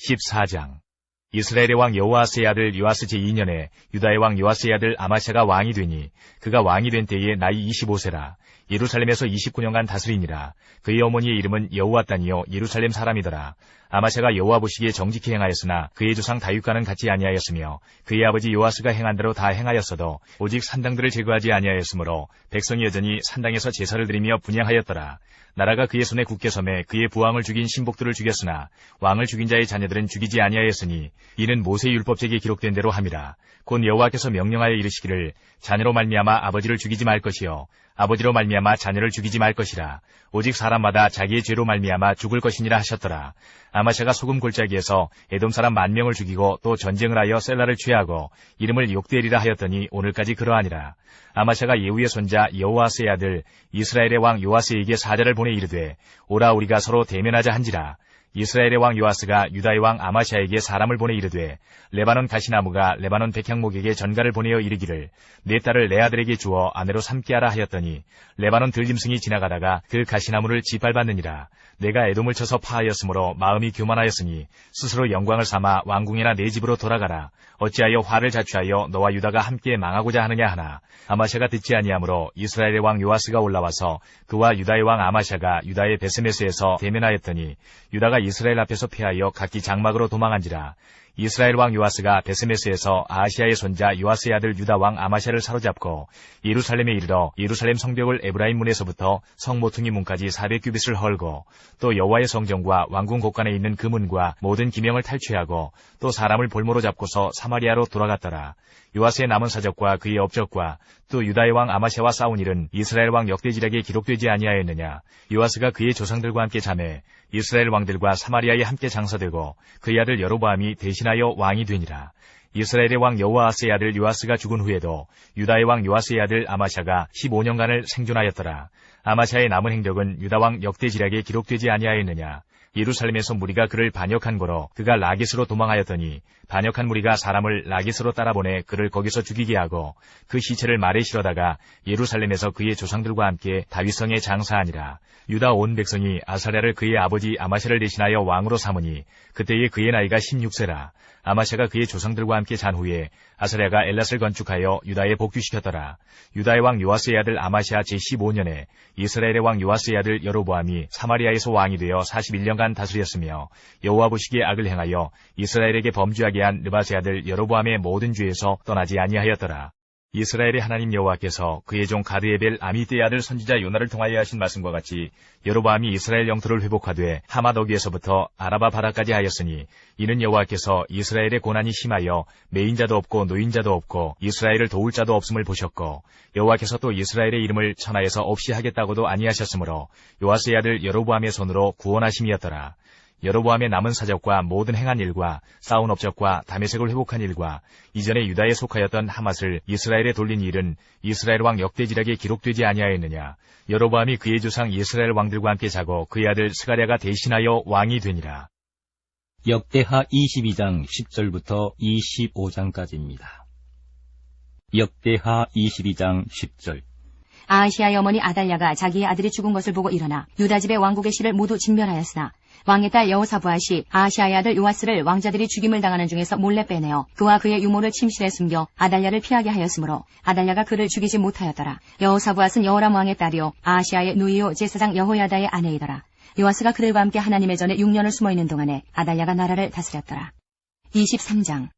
14장. 이스라엘의 왕 여호아스의 아들 요아스 제2년에 유다의 왕 요아스의 아들 아마샤가 왕이 되니 그가 왕이 된 때에 나이 25세라. 예루살렘에서 29년간 다스리니라. 그의 어머니의 이름은 여호아단이요 예루살렘 사람이더라. 아마샤가 여호와 보시기에 정직히 행하였으나 그의 조상 다윗과는 같지 아니하였으며 그의 아버지 요아스가 행한 대로 다 행하였어도 오직 산당들을 제거하지 아니하였으므로 백성이 여전히 산당에서 제사를 드리며 분향하였더라. 나라가 그의 손에 굳게 섬에 그의 부왕을 죽인 신복들을 죽였으나 왕을 죽인 자의 자녀들은 죽이지 아니하였으니 이는 모세의 율법책에 기록된 대로 함이라. 곧 여호와께서 명령하여 이르시기를 자녀로 말미암아 아버지를 죽이지 말 것이요 아버지로 말미암아 자녀를 죽이지 말 것이라. 오직 사람마다 자기의 죄로 말미암아 죽을 것이니라 하셨더라. 아마샤가 소금 골짜기에서 에돔 사람 10,000명을 죽이고 또 전쟁을 하여 셀라를 취하고 이름을 욕되리라 하였더니 오늘까지 그러하니라. 아마샤가 예후의 손자 여호아스의 아들 이스라엘의 왕 요아스에게 사자를 보내 이르되 오라 우리가 서로 대면하자 한지라. 이스라엘의 왕 요아스가 유다의 왕 아마샤에게 사람을 보내 이르되 레바논 가시나무가 레바논 백향목에게 전가를 보내어 이르기를 내 딸을 내 아들에게 주어 아내로 삼게 하라 하였더니 레바논 들짐승이 지나가다가 그 가시나무를 짓밟았느니라. 내가 에돔을 쳐서 파하였으므로 마음이 교만하였으니 스스로 영광을 삼아 왕궁이나 내 집으로 돌아가라. 어찌하여 화를 자초하여 너와 유다가 함께 망하고자 하느냐 하나. 아마샤가 듣지 아니하므로 이스라엘의 왕 요아스가 올라와서 그와 유다의 왕 아마샤가 유다의 베스메스에서 대면하였더니 유다가 이스라엘 앞에서 피하여 각기 장막으로 도망한지라. 이스라엘 왕 요아스가 베스메스에서 아하시아의 손자 요아스의 아들 유다 왕 아마샤를 사로잡고 예루살렘에 이르러 예루살렘 성벽을 에브라임 문에서부터 성 모퉁이 문까지 400규빗을 헐고 또 여호와의 성전과 왕궁 곳간에 있는 그 문과 모든 기명을 탈취하고 또 사람을 볼모로 잡고서 사마리아로 돌아갔더라. 요아스의 남은 사적과 그의 업적과 또 유다의 왕 아마샤와 싸운 일은 이스라엘 왕 역대지략에 기록되지 아니하였느냐. 요아스가 그의 조상들과 함께 자매 이스라엘 왕들과 사마리아에 함께 장사되고 그의 아들 여로보암이 대신하여 왕이 되니라. 이스라엘의 왕 여호아스의 아들 요아스가 죽은 후에도 유다의 왕 요아스의 아들 아마샤가 15년간을 생존하였더라. 아마샤의 남은 행적은 유다 왕 역대지략에 기록되지 아니하였느냐. 예루살렘에서 무리가 그를 반역한 거로 그가 라깃으로 도망하였더니 반역한 무리가 사람을 라깃으로 따라보내 그를 거기서 죽이게 하고 그 시체를 말에 실어다가 예루살렘에서 그의 조상들과 함께 다윗성에 장사하니라. 유다 온 백성이 아사랴를 그의 아버지 아마샤를 대신하여 왕으로 삼으니 그때에 그의 나이가 16세라. 아마샤가 그의 조상들과 함께 잔 후에 아사랴가 엘랏을 건축하여 유다에 복귀시켰더라. 유다의 왕 요아스의 아들 아마샤 제15년에 이스라엘의 왕 요아스의 아들 여로보암이 사마리아에서 왕이 되어 41년간 다스렸으며 여호와 보시기에 악을 행하여 이스라엘에게 범죄하게 한 느밧의 아들 여로보암의 모든 죄에서 떠나지 아니하였더라. 이스라엘의 하나님 여호와께서 그의 종 가드에벨 아미떼의 아들 선지자 요나를 통하여 하신 말씀과 같이 여로보암이 이스라엘 영토를 회복하되 하맛 어귀에서부터 아라바 바다까지 하였으니 이는 여호와께서 이스라엘의 고난이 심하여 매인자도 없고 노인자도 없고 이스라엘을 도울 자도 없음을 보셨고 여호와께서 또 이스라엘의 이름을 천하에서 없이 하겠다고도 아니하셨으므로 요아스의 아들 여로보암의 손으로 구원하심이었더라. 여로보암의 남은 사적과 모든 행한 일과 싸운 업적과 다메섹을 회복한 일과 이전에 유다에 속하였던 하맛을 이스라엘에 돌린 일은 이스라엘 왕 역대지략에 기록되지 아니하였느냐. 여로보암이 그의 조상 이스라엘 왕들과 함께 자고 그의 아들 스가랴가 대신하여 왕이 되니라. 역대하 22장 10절부터 25장까지입니다. 역대하 22장 10절. 아하시아의 어머니 아달랴가 자기의 아들이 죽은 것을 보고 일어나 유다 집의 왕국의 실을 모두 진멸하였으나 왕의 딸 여호사부앗이 아하시아의 아들 요아스를 왕자들이 죽임을 당하는 중에서 몰래 빼내어 그와 그의 유모를 침실에 숨겨 아달랴를 피하게 하였으므로 아달랴가 그를 죽이지 못하였더라. 여호사부앗은 여호람 왕의 딸이요 아하시아의 누이요 제사장 여호야다의 아내이더라. 요아스가 그들과 함께 하나님의 전에 6년을 숨어있는 동안에 아달랴가 나라를 다스렸더라. 23장.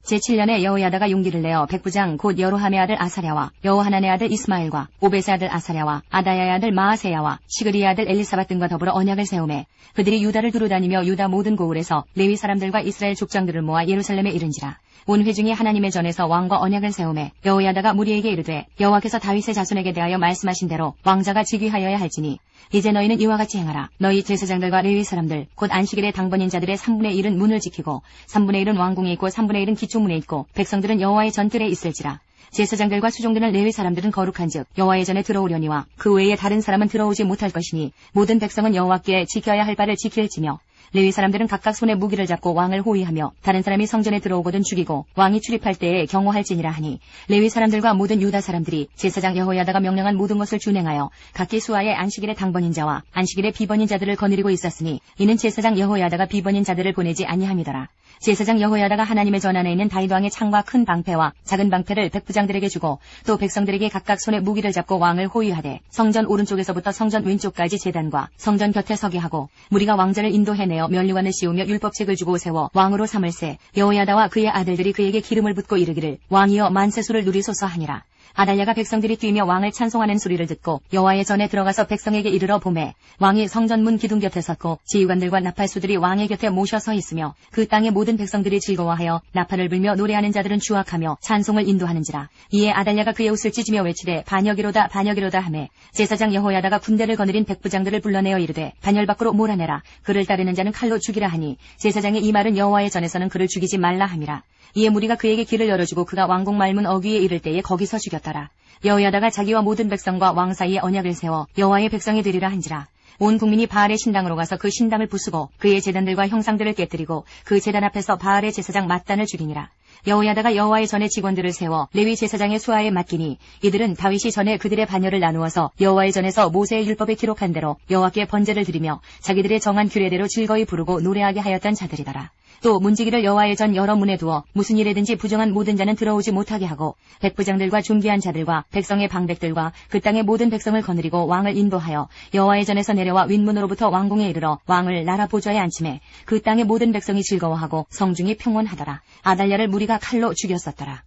제7년에 여호야다가 용기를 내어 백부장 곧 여로함의 아들 아사랴와 여호하난의 아들 이스마엘과 오벳의 아들 아사랴와 아다야의 아들 마아세야와 시그리의 아들 엘리사밧 등과 더불어 언약을 세우매 그들이 유다를 두루다니며 유다 모든 고을에서 레위 사람들과 이스라엘 족장들을 모아 예루살렘에 이른지라. 온 회중이 하나님의 전에서 왕과 언약을 세우매 여호야다가 무리에게 이르되 여호와께서 다윗의 자손에게 대하여 말씀하신 대로 왕자가 즉위하여야 할지니 이제 너희는 이와 같이 행하라. 너희 제사장들과 레위 사람들 곧 안식일의 당번인 자들의 3분의 1은 문을 지키고 3분의 1은 왕궁에 있고 3분의 1은 기초문에 있고 백성들은 여호와의 전뜰에 있을지라. 제사장들과 수종드는 레위 사람들은 거룩한즉 여호와의 전에 들어오려니와 그 외에 다른 사람은 들어오지 못할 것이니 모든 백성은 여호와께 지켜야 할 바를 지킬지며 레위 사람들은 각각 손에 무기를 잡고 왕을 호위하며 다른 사람이 성전에 들어오거든 죽이고 왕이 출입할 때에 경호할지니라 하니 레위 사람들과 모든 유다 사람들이 제사장 여호야다가 명령한 모든 것을 준행하여 각기 수하의 안식일의 당번인 자와 안식일의 비번인 자들을 거느리고 있었으니 이는 제사장 여호야다가 비번인 자들을 보내지 아니함이더라. 제사장 여호야다가 하나님의 전 안에 있는 다윗 왕의 창과 큰 방패와 작은 방패를 백부장들에게 주고 또 백성들에게 각각 손에 무기를 잡고 왕을 호위하되 성전 오른쪽에서부터 성전 왼쪽까지 제단과 성전 곁에 서게 하고 무리가 왕자를 인도해내어 면류관을 씌우며 율법책을 주고 세워 왕으로 삼을세. 여호야다와 그의 아들들이 그에게 기름을 붓고 이르기를 왕이여 만세수를 누리소서 하니라. 아달랴가 백성들이 뛰며 왕을 찬송하는 소리를 듣고 여호와의 전에 들어가서 백성에게 이르러 보매 왕이 성전문 기둥 곁에 섰고 지휘관들과 나팔수들이 왕의 곁에 모셔 서 있으며 그 땅의 모든 백성들이 즐거워하여 나팔을 불며 노래하는 자들은 주악하며 찬송을 인도하는지라. 이에 아달랴가 그의 옷을 찢으며 외치되 반역이로다 반역이로다 하매 제사장 여호야다가 군대를 거느린 백부장들을 불러내어 이르되 반열 밖으로 몰아내라. 그를 따르는 자는 칼로 죽이라 하니 제사장의 이 말은 여호와의 전에서는 그를 죽이지 말라 함이라. 이에 무리가 그에게 길을 열어주고 그가 왕궁 말문 어귀에 이를 때에 거기서 죽였더라. 여호야다가 자기와 모든 백성과 왕 사이에 언약을 세워 여호와의 백성이 되리라 한지라. 온 국민이 바알의 신당으로 가서 그 신당을 부수고 그의 제단들과 형상들을 깨뜨리고 그 제단 앞에서 바알의 제사장 맏단을 죽이니라. 여호야다가 여호와의 전에 직원들을 세워 레위 제사장의 수하에 맡기니 이들은 다윗이 전에 그들의 반열을 나누어서 여호와의 전에서 모세의 율법에 기록한 대로 여호와께 번제를 드리며 자기들의 정한 규례대로 즐거이 부르고 노래하게 하였던 자들이더라. 또 문지기를 여호와의 전 여러 문에 두어 무슨 일에든지 부정한 모든 자는 들어오지 못하게 하고 백부장들과 존귀한 자들과 백성의 방백들과 그 땅의 모든 백성을 거느리고 왕을 인도하여 여호와의 전에서 내려와 윗문으로부터 왕궁에 이르러 왕을 나라 보좌에 앉히매 그 땅의 모든 백성이 즐거워하고 성중이 평온하더라. 아달랴를 무리가 칼로 죽였었더라.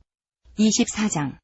24장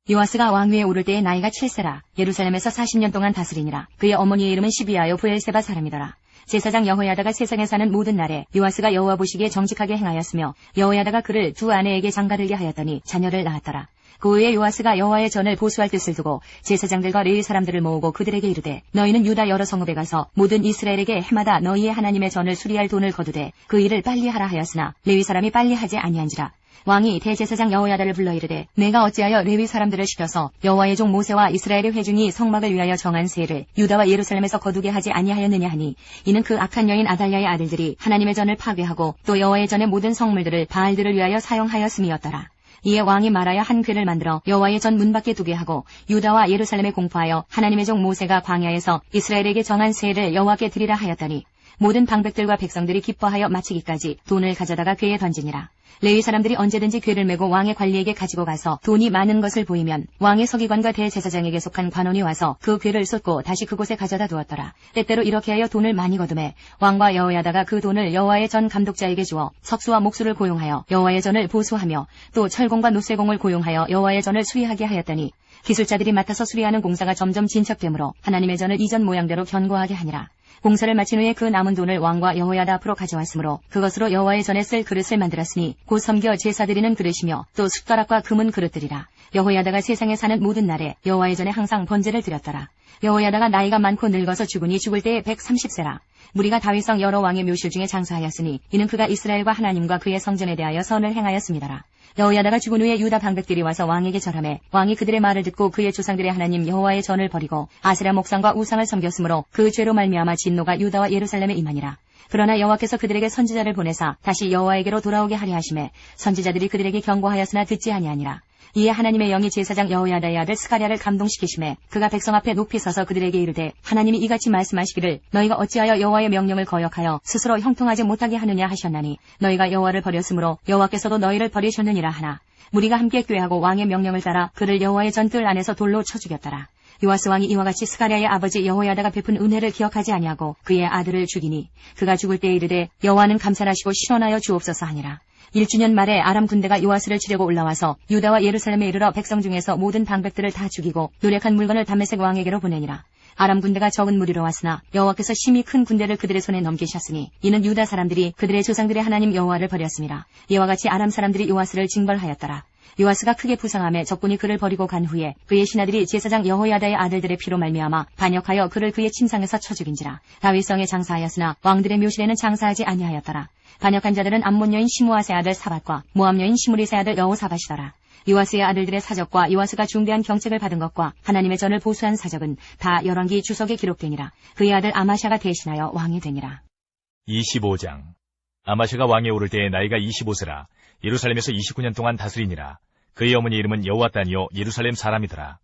요아스가 왕위에 오를 때의 나이가 7세라. 예루살렘에서 40년 동안 다스리니라. 그의 어머니의 이름은 시비아요 부엘세바 사람이더라. 제사장 여호야다가 세상에 사는 모든 날에 요아스가 여호와 보시기에 정직하게 행하였으며 여호야다가 그를 두 아내에게 장가들게 하였더니 자녀를 낳았더라. 그 후에 요아스가 여호와의 전을 보수할 뜻을 두고 제사장들과 레위 사람들을 모으고 그들에게 이르되 너희는 유다 여러 성읍에 가서 모든 이스라엘에게 해마다 너희의 하나님의 전을 수리할 돈을 거두되 그 일을 빨리 하라 하였으나 레위 사람이 빨리 하지 아니한지라. 왕이 대제사장 여호야다를 불러 이르되 내가 어찌하여 레위 사람들을 시켜서 여호와의 종 모세와 이스라엘의 회중이 성막을 위하여 정한 세를 유다와 예루살렘에서 거두게 하지 아니하였느냐 하니 이는 그 악한 여인 아달랴의 아들들이 하나님의 전을 파괴하고 또 여호와의 전의 모든 성물들을 바알들을 위하여 사용하였음이었더라. 이에 왕이 말하여 한 궤를 만들어 여호와의 전 문 밖에 두게 하고 유다와 예루살렘에 공포하여 하나님의 종 모세가 광야에서 이스라엘에게 정한 세를 여호와께 드리라 하였더니 모든 방백들과 백성들이 기뻐하여 마치기까지 돈을 가져다가 궤에 던지니라. 레위 사람들이 언제든지 궤를 메고 왕의 관리에게 가지고 가서 돈이 많은 것을 보이면 왕의 서기관과 대제사장에게 속한 관원이 와서 그 궤를 쏟고 다시 그곳에 가져다 두었더라. 때때로 이렇게 하여 돈을 많이 거두매 왕과 여호야다가 그 돈을 여호와의 전 감독자에게 주어 석수와 목수를 고용하여 여호와의 전을 보수하며 또 철공과 노쇠공을 고용하여 여호와의 전을 수리하게 하였더니 기술자들이 맡아서 수리하는 공사가 점점 진척되므로 하나님의 전을 이전 모양대로 견고하게 하니라. 공사를 마친 후에 그 남은 돈을 왕과 여호야다 앞으로 가져왔으므로 그것으로 여호와의 전에 쓸 그릇을 만들었으니 곧 섬겨 제사드리는 그릇이며 또 숟가락과 금은 그릇들이라. 여호야다가 세상에 사는 모든 날에 여호와의 전에 항상 번제를 드렸더라. 여호야다가 나이가 많고 늙어서 죽으니 죽을 때에 130세라. 무리가 다윗성 여러 왕의 묘실 중에 장사하였으니 이는 그가 이스라엘과 하나님과 그의 성전에 대하여 선을 행하였음이더라. 여호야다가 죽은 후에 유다 방백들이 와서 왕에게 절하매 왕이 그들의 말을 듣고 그의 조상들의 하나님 여호와의 전을 버리고 아세라 목상과 우상을 섬겼으므로 그 죄로 말미암아 진노가 유다와 예루살렘에 임하니라. 그러나 여호와께서 그들에게 선지자를 보내사 다시 여호와에게로 돌아오게 하려 하심에 선지자들이 그들에게 경고하였으나 듣지 아니하니라. 이에 하나님의 영이 제사장 여호야다의 아들 스가랴를 감동시키심에 그가 백성 앞에 높이 서서 그들에게 이르되 하나님이 이같이 말씀하시기를 너희가 어찌하여 여호와의 명령을 거역하여 스스로 형통하지 못하게 하느냐 하셨나니 너희가 여호와를 버렸으므로 여호와께서도 너희를 버리셨느니라 하나 무리가 함께 꾀하고 왕의 명령을 따라 그를 여호와의 전뜰 안에서 돌로 쳐 죽였더라. 요아스 왕이 이와 같이 스가랴의 아버지 여호야다가 베푼 은혜를 기억하지 아니하고 그의 아들을 죽이니 그가 죽을 때에 이르되 여호와는 감찰하시고 실현하여 주옵소서 하니라. 1주년 말에 아람 군대가 요아스를 치려고 올라와서 유다와 예루살렘에 이르러 백성 중에서 모든 방백들을 다 죽이고 노력한 물건을 다메섹 왕에게로 보내니라. 아람 군대가 적은 무리로 왔으나 여호와께서 심히 큰 군대를 그들의 손에 넘기셨으니 이는 유다 사람들이 그들의 조상들의 하나님 여호와를 버렸습니다. 이와 같이 아람 사람들이 요아스를 징벌하였더라. 요아스가 크게 부상하며 적군이 그를 버리고 간 후에 그의 신하들이 제사장 여호야다의 아들들의 피로 말미암아 반역하여 그를 그의 침상에서 쳐 죽인지라. 다윗성에 장사하였으나 왕들의 묘실에는 장사하지 아니하였더라. 반역한 자들은 암몬 여인 시므아세 아들 사밧과 모압 여인 시므리세 아들 여호사밧이더라. 요아스의 아들들의 사적과 요아스가 중대한 경책을 받은 것과 하나님의 전을 보수한 사적은 다 열왕기 주석에 기록되니라. 그의 아들 아마샤가 대신하여 왕이 되니라. 25장. 아마샤가 왕에 오를 때에 나이가 25세라. 예루살렘에서 29년 동안 다스리니라. 그의 어머니 이름은 여호와단이요 예루살렘 사람이더라.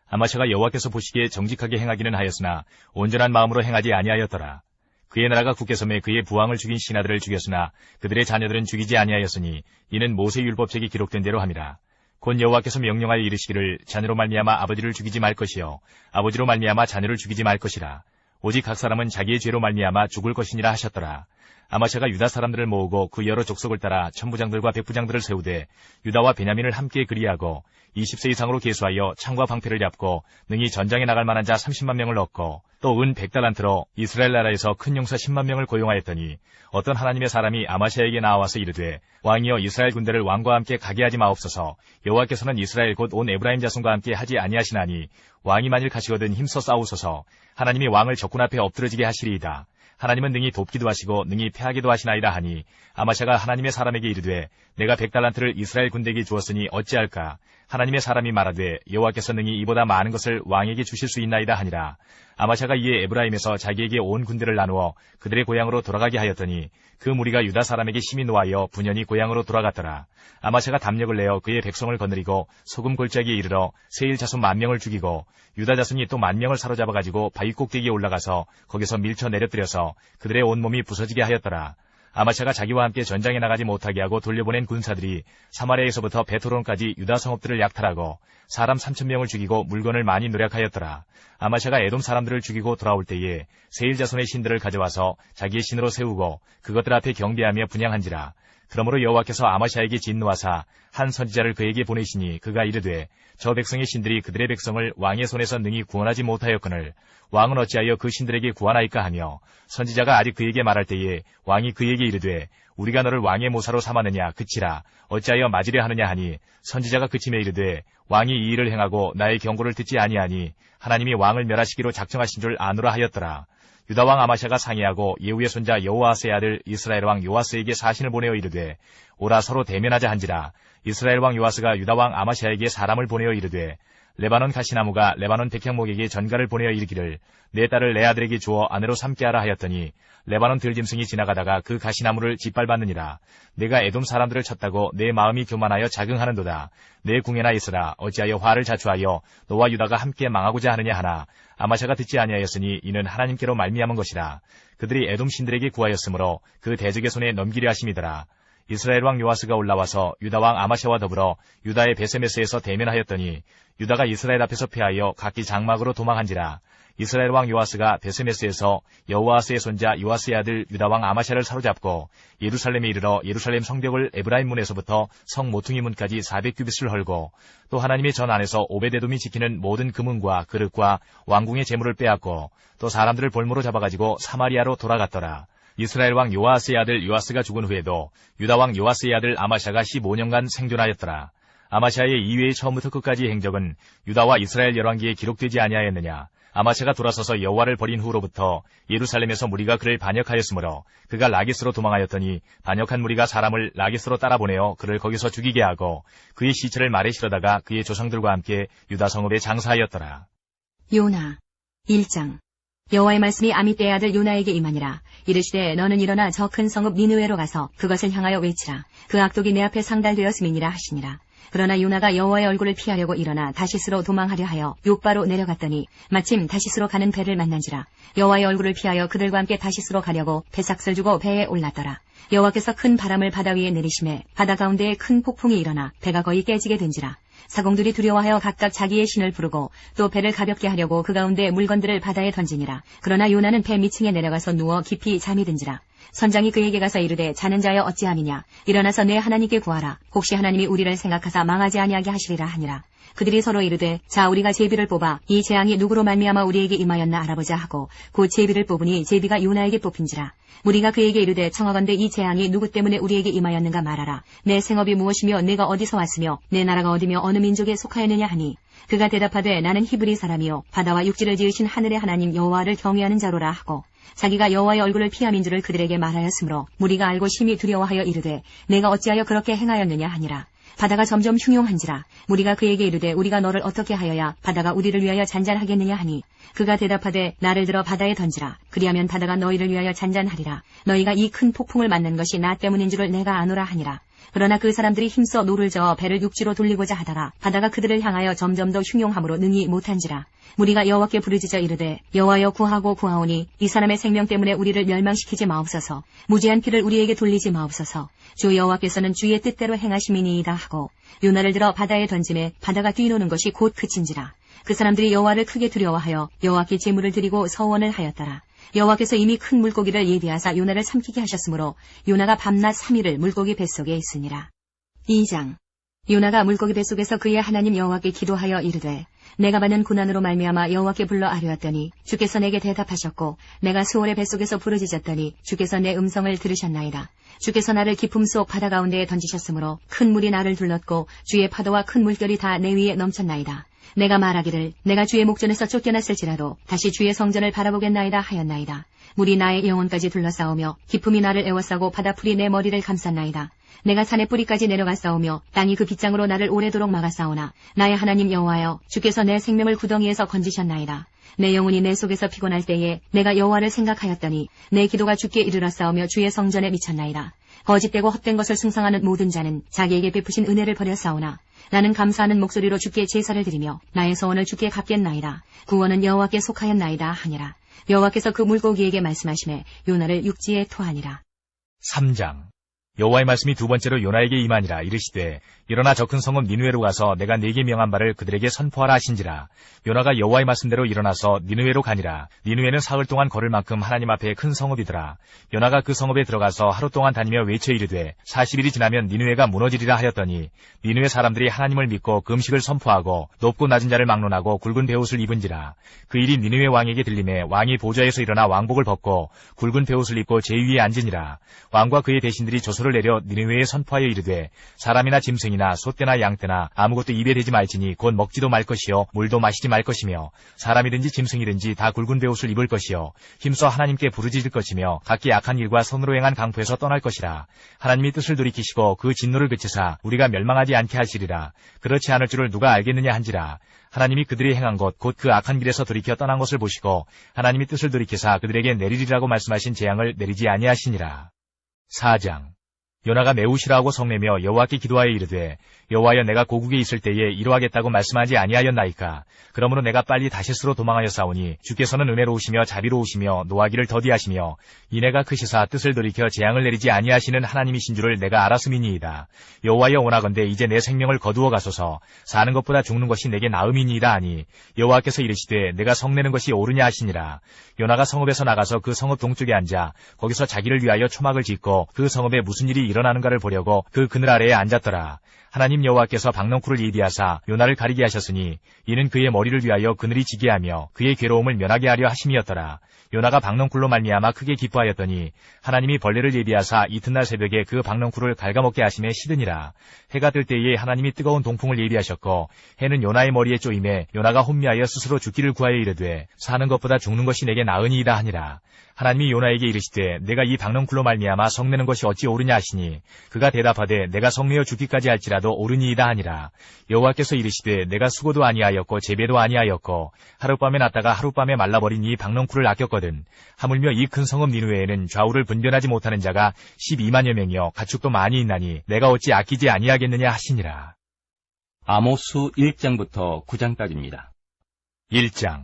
아마샤가 여호와께서 보시기에 정직하게 행하기는 하였으나 온전한 마음으로 행하지 아니하였더라. 그의 나라가 굳게 섬에 그의 부왕을 죽인 신하들을 죽였으나 그들의 자녀들은 죽이지 아니하였으니 이는 모세 율법책이 기록된 대로 함이라. 곧 여호와께서 명령하여 이르시기를 자녀로 말미암아 아버지를 죽이지 말 것이요 아버지로 말미암아 자녀를 죽이지 말 것이라. 오직 각 사람은 자기의 죄로 말미암아 죽을 것이니라 하셨더라. 아마샤가 유다 사람들을 모으고 그 여러 족속을 따라 천부장들과 백부장들을 세우되 유다와 베냐민을 함께 그리하고 20세 이상으로 계수하여 창과 방패를 잡고 능히 전장에 나갈 만한 자 30만 명을 얻고 또 은 100달란트로 이스라엘 나라에서 큰 용사 10만 명을 고용하였더니 어떤 하나님의 사람이 아마샤에게 나와서 이르되 왕이여 이스라엘 군대를 왕과 함께 가게 하지 마옵소서. 여호와께서는 이스라엘 곧 온 에브라임 자손과 함께 하지 아니하시나니 왕이 만일 가시거든 힘써 싸우소서. 하나님이 왕을 적군 앞에 엎드러지게 하시리이다. 하나님은 능히 돕기도 하시고 능히 패하기도 하시나이다 하니 아마샤가 하나님의 사람에게 이르되 내가 100달란트를 이스라엘 군대에게 주었으니 어찌할까. 하나님의 사람이 말하되 여호와께서 능히 이보다 많은 것을 왕에게 주실 수 있나이다 하니라. 아마샤가 이에 에브라임에서 자기에게 온 군대를 나누어 그들의 고향으로 돌아가게 하였더니 그 무리가 유다 사람에게 심히 노하여 분연히 고향으로 돌아갔더라. 아마샤가 담력을 내어 그의 백성을 거느리고 소금 골짜기에 이르러 세일 자손 10,000명을 죽이고 유다 자손이 또 10,000명을 사로잡아가지고 바위 꼭대기에 올라가서 거기서 밀쳐 내려뜨려서 그들의 온몸이 부서지게 하였더라. 아마샤가 자기와 함께 전장에 나가지 못하게 하고 돌려보낸 군사들이 사마리아에서부터 베토론까지 유다 성읍들을 약탈하고 사람 3,000명을 죽이고 물건을 많이 노력하였더라. 아마샤가 에돔 사람들을 죽이고 돌아올 때에 세일 자손의 신들을 가져와서 자기의 신으로 세우고 그것들 앞에 경배하며 분향한지라. 그러므로 여호와께서 아마샤에게 진노하사 한 선지자를 그에게 보내시니 그가 이르되 저 백성의 신들이 그들의 백성을 왕의 손에서 능히 구원하지 못하였거늘 왕은 어찌하여 그 신들에게 구하나이까 하며 선지자가 아직 그에게 말할 때에 왕이 그에게 이르되 우리가 너를 왕의 모사로 삼았느냐 그치라 어찌하여 맞으려 하느냐 하니 선지자가 그침에 이르되 왕이 이 일을 행하고 나의 경고를 듣지 아니하니 하나님이 왕을 멸하시기로 작정하신 줄 아노라 하였더라. 유다 왕 아마샤가 상의하고 예후의 손자 여호아스의 아들 이스라엘 왕 요아스에게 사신을 보내어 이르되 오라 서로 대면하자 한지라. 이스라엘 왕 요아스가 유다 왕 아마샤에게 사람을 보내어 이르되 레바논 가시나무가 레바논 백향목에게 전가를 보내어 이르기를 내 딸을 내 아들에게 주어 아내로 삼게 하라 하였더니 레바논 들짐승이 지나가다가 그 가시나무를 짓밟았느니라. 내가 에돔 사람들을 쳤다고 내 마음이 교만하여 자긍하는도다. 내 궁에나 있으라. 어찌하여 화를 자초하여 너와 유다가 함께 망하고자 하느냐 하나 아마샤가 듣지 아니하였으니 이는 하나님께로 말미암은 것이라. 그들이 에돔 신들에게 구하였으므로 그 대적의 손에 넘기려 하심이더라. 이스라엘 왕 요아스가 올라와서 유다 왕 아마샤와 더불어 유다의 베세메스에서 대면하였더니 유다가 이스라엘 앞에서 패하여 각기 장막으로 도망한지라. 이스라엘 왕 요아스가 베세메스에서 여호아스의 손자 요아스의 아들 유다 왕 아마샤를 사로잡고 예루살렘에 이르러 예루살렘 성벽을 에브라임 문에서부터 성 모퉁이 문까지 400규빗을 헐고 또 하나님의 전 안에서 오베데돔이 지키는 모든 금은과 그릇과 왕궁의 재물을 빼앗고 또 사람들을 볼모로 잡아가지고 사마리아로 돌아갔더라. 이스라엘 왕 요아스의 아들 요아스가 죽은 후에도 유다 왕 요아스의 아들 아마샤가 15년간 생존하였더라. 아마샤의 이외의 처음부터 끝까지의 행적은 유다와 이스라엘 열왕기에 기록되지 아니하였느냐. 아마샤가 돌아서서 여호와를 버린 후로부터 예루살렘에서 무리가 그를 반역하였으므로 그가 라기스로 도망하였더니 반역한 무리가 사람을 라기스로 따라보내어 그를 거기서 죽이게 하고 그의 시체를 말에 실어다가 그의 조상들과 함께 유다 성읍에 장사하였더라. 요나 1장. 여호와의 말씀이 아미떼의 아들 요나에게 임하니라. 이르시되 너는 일어나 저 큰 성읍 니느웨로 가서 그것을 향하여 외치라. 그 악독이 내 앞에 상달되었음이니라 하시니라. 그러나 요나가 여호와의 얼굴을 피하려고 일어나 다시스로 도망하려 하여 욥바로 내려갔더니 마침 다시스로 가는 배를 만난지라. 여호와의 얼굴을 피하여 그들과 함께 다시스로 가려고 배삭을 주고 배에 올랐더라. 여호와께서 큰 바람을 바다 위에 내리심에 바다 가운데에 큰 폭풍이 일어나 배가 거의 깨지게 된지라. 사공들이 두려워하여 각각 자기의 신을 부르고 또 배를 가볍게 하려고 그 가운데 물건들을 바다에 던지니라. 그러나 요나는 배 밑층에 내려가서 누워 깊이 잠이 든지라. 선장이 그에게 가서 이르되 자는 자여 어찌함이냐. 일어나서 내 하나님께 구하라. 혹시 하나님이 우리를 생각하사 망하지 아니하게 하시리라 하니라. 그들이 서로 이르되 자 우리가 제비를 뽑아 이 재앙이 누구로 말미암아 우리에게 임하였나 알아보자 하고 곧 제비를 뽑으니 제비가 요나에게 뽑힌지라. 무리가 그에게 이르되 청하건대 이 재앙이 누구 때문에 우리에게 임하였는가 말하라. 내 생업이 무엇이며 내가 어디서 왔으며 내 나라가 어디며 어느 민족에 속하였느냐 하니 그가 대답하되 나는 히브리 사람이요 바다와 육지를 지으신 하늘의 하나님 여호와를 경외하는 자로라 하고 자기가 여호와의 얼굴을 피함인 줄을 그들에게 말하였으므로 무리가 알고 심히 두려워하여 이르되 내가 어찌하여 그렇게 행하였느냐 하니라. 바다가 점점 흉용한지라. 무리가 그에게 이르되 우리가 너를 어떻게 하여야 바다가 우리를 위하여 잔잔하겠느냐 하니 그가 대답하되 나를 들어 바다에 던지라. 그리하면 바다가 너희를 위하여 잔잔하리라. 너희가 이 큰 폭풍을 맞는 것이 나 때문인 줄을 내가 아노라 하니라. 그러나 그 사람들이 힘써 노를 저어 배를 육지로 돌리고자 하다가 바다가 그들을 향하여 점점 더 흉용함으로 능히 못한지라. 무리가 여호와께 부르짖어 이르되 여호와여 구하고 구하오니 이 사람의 생명 때문에 우리를 멸망시키지 마옵소서. 무지한 피를 우리에게 돌리지 마옵소서. 주 여호와께서는 주의 뜻대로 행하심이니이다 하고 요나를 들어 바다에 던짐에 바다가 뛰노는 것이 곧 그친지라. 그 사람들이 여호와를 크게 두려워하여 여호와께 제물을 드리고 서원을 하였더라. 여호와께서 이미 큰 물고기를 예비하사 요나를 삼키게 하셨으므로 요나가 밤낮 3일을 물고기 뱃속에 있으니라. 2장. 요나가 물고기 뱃속에서 그의 하나님 여호와께 기도하여 이르되 내가 받는 고난으로 말미암아 여호와께 불러 아뢰었더니 주께서 내게 대답하셨고 내가 수월의 뱃속에서 부르짖었더니 주께서 내 음성을 들으셨나이다. 주께서 나를 깊음 속 바다 가운데에 던지셨으므로 큰 물이 나를 둘렀고 주의 파도와 큰 물결이 다 내 위에 넘쳤나이다. 내가 말하기를 내가 주의 목전에서 쫓겨났을지라도 다시 주의 성전을 바라보겠나이다 하였나이다. 물이 나의 영혼까지 둘러싸우며 깊음이 나를 에워싸고 바다풀이 내 머리를 감쌌나이다. 내가 산의 뿌리까지 내려갔사오며 땅이 그 빗장으로 나를 오래도록 막았사오나 나의 하나님 여호와여 주께서 내 생명을 구덩이에서 건지셨나이다. 내 영혼이 내 속에서 피곤할 때에 내가 여호와를 생각하였더니 내 기도가 주께 이르렀사오며 주의 성전에 미쳤나이다. 거짓되고 헛된 것을 승상하는 모든 자는 자기에게 베푸신 은혜를 버렸사오나 나는 감사하는 목소리로 주께 제사를 드리며 나의 소원을 주께 갚겠나이다. 구원은 여호와께 속하였나이다 하니라. 여호와께서 그 물고기에게 말씀하시매 요나를 육지에 토하니라. 3장. 여호와의 말씀이 두 번째로 요나에게 임하니라. 이르시되 일어나 저 큰 성읍 니느웨로 가서 내가 네게 명한 바를 그들에게 선포하라 하신지라. 요나가 여호와의 말씀대로 일어나서 니느웨로 가니라. 니느웨는 사흘 동안 걸을 만큼 하나님 앞에 큰 성읍이더라. 요나가 그 성읍에 들어가서 하루 동안 다니며 외쳐 이르되 40일이 지나면 니느웨가 무너지리라 하였더니 니느웨 사람들이 하나님을 믿고 금식을 선포하고 높고 낮은 자를 막론하고 굵은 베옷을 입은지라. 그 일이 니느웨 왕에게 들림에 왕이 보좌에서 일어나 왕복을 벗고 굵은 베옷을 입고 제위에 앉으니라. 왕과 그의 대신들이 조서를 내려 니느웨에 선포하여 이르되 사람이나 짐승이나 소떼나 양떼나 아무것도 입에 대지 말지니 곧 먹지도 말 것이요 물도 마시지 말 것이며 사람이든지 짐승이든지 다 굵은 베옷을 입을 것이요 힘써 하나님께 부르짖을 것이며 각기 악한 일과 손으로 행한 강포에서 떠날 것이라. 하나님이 뜻을 돌이키시고 그 진노를 그치사 우리가 멸망하지 않게 하시리라. 그렇지 않을 줄을 누가 알겠느냐 한지라. 하나님이 그들이 행한 것 곧 그 악한 길에서 돌이켜 떠난 것을 보시고 하나님이 뜻을 돌이키사 그들에게 내리리라고 말씀하신 재앙을 내리지 아니하시니라. 4장. 요나가 매우 싫어하고 성내며 여호와께 기도하여 이르되 여호와여 내가 고국에 있을 때에 이루하겠다고 말씀하지 아니하였나이까. 그러므로 내가 빨리 다시스로 도망하였사오니 주께서는 은혜로우시며 자비로우시며 노하기를 더디하시며 이내가 크시사 뜻을 돌이켜 재앙을 내리지 아니하시는 하나님이신 줄을 내가 알았음이니이다. 여호와여 원하건대 이제 내 생명을 거두어 가소서. 사는 것보다 죽는 것이 내게 나음이니이다 하니 여호와께서 이르시되 내가 성내는 것이 옳으냐 하시니라. 요나가 성읍에서 나가서 그 성읍 동쪽에 앉아 거기서 자기를 위하여 초막을 짓고 그 성읍에 무슨 일이 일어나는가를 보려고 그 그늘 아래에 앉았더라. 하나님 여호와께서 박넝쿨을 예비하사 요나를 가리게 하셨으니 이는 그의 머리를 위하여 그늘이 지게 하며 그의 괴로움을 면하게 하려 하심이었더라. 요나가 박넝쿨로 말미암아 크게 기뻐하였더니 하나님이 벌레를 예비하사 이튿날 새벽에 그 박넝쿨을 갉아먹게 하심에 시드니라. 해가 뜰 때에 하나님이 뜨거운 동풍을 예비하셨고 해는 요나의 머리에 쪼임에 요나가 혼미하여 스스로 죽기를 구하여 이르되 사는 것보다 죽는 것이 내게 나으니이다 하니라. 하나님이 요나에게 이르시되 내가 이 박넝쿨로 말미암아 성내는 것이 어찌 옳으냐 하시니 그가 대답하되 내가 성내어 죽기까지 할지라도 옳으니이다 하니라. 여호와께서 이르시되 내가 수고도 아니하였고 재배도 아니하였고 하룻밤에 났다가 하룻밤에 말라버린 이 박넝쿨을 아꼈거든. 하물며 이 큰 성읍 니느웨에는 좌우를 분별하지 못하는 자가 12만여 명이여 가축도 많이 있나니 내가 어찌 아끼지 아니하겠느냐 하시니라. 아모스 1장부터 9장까지입니다. 1장.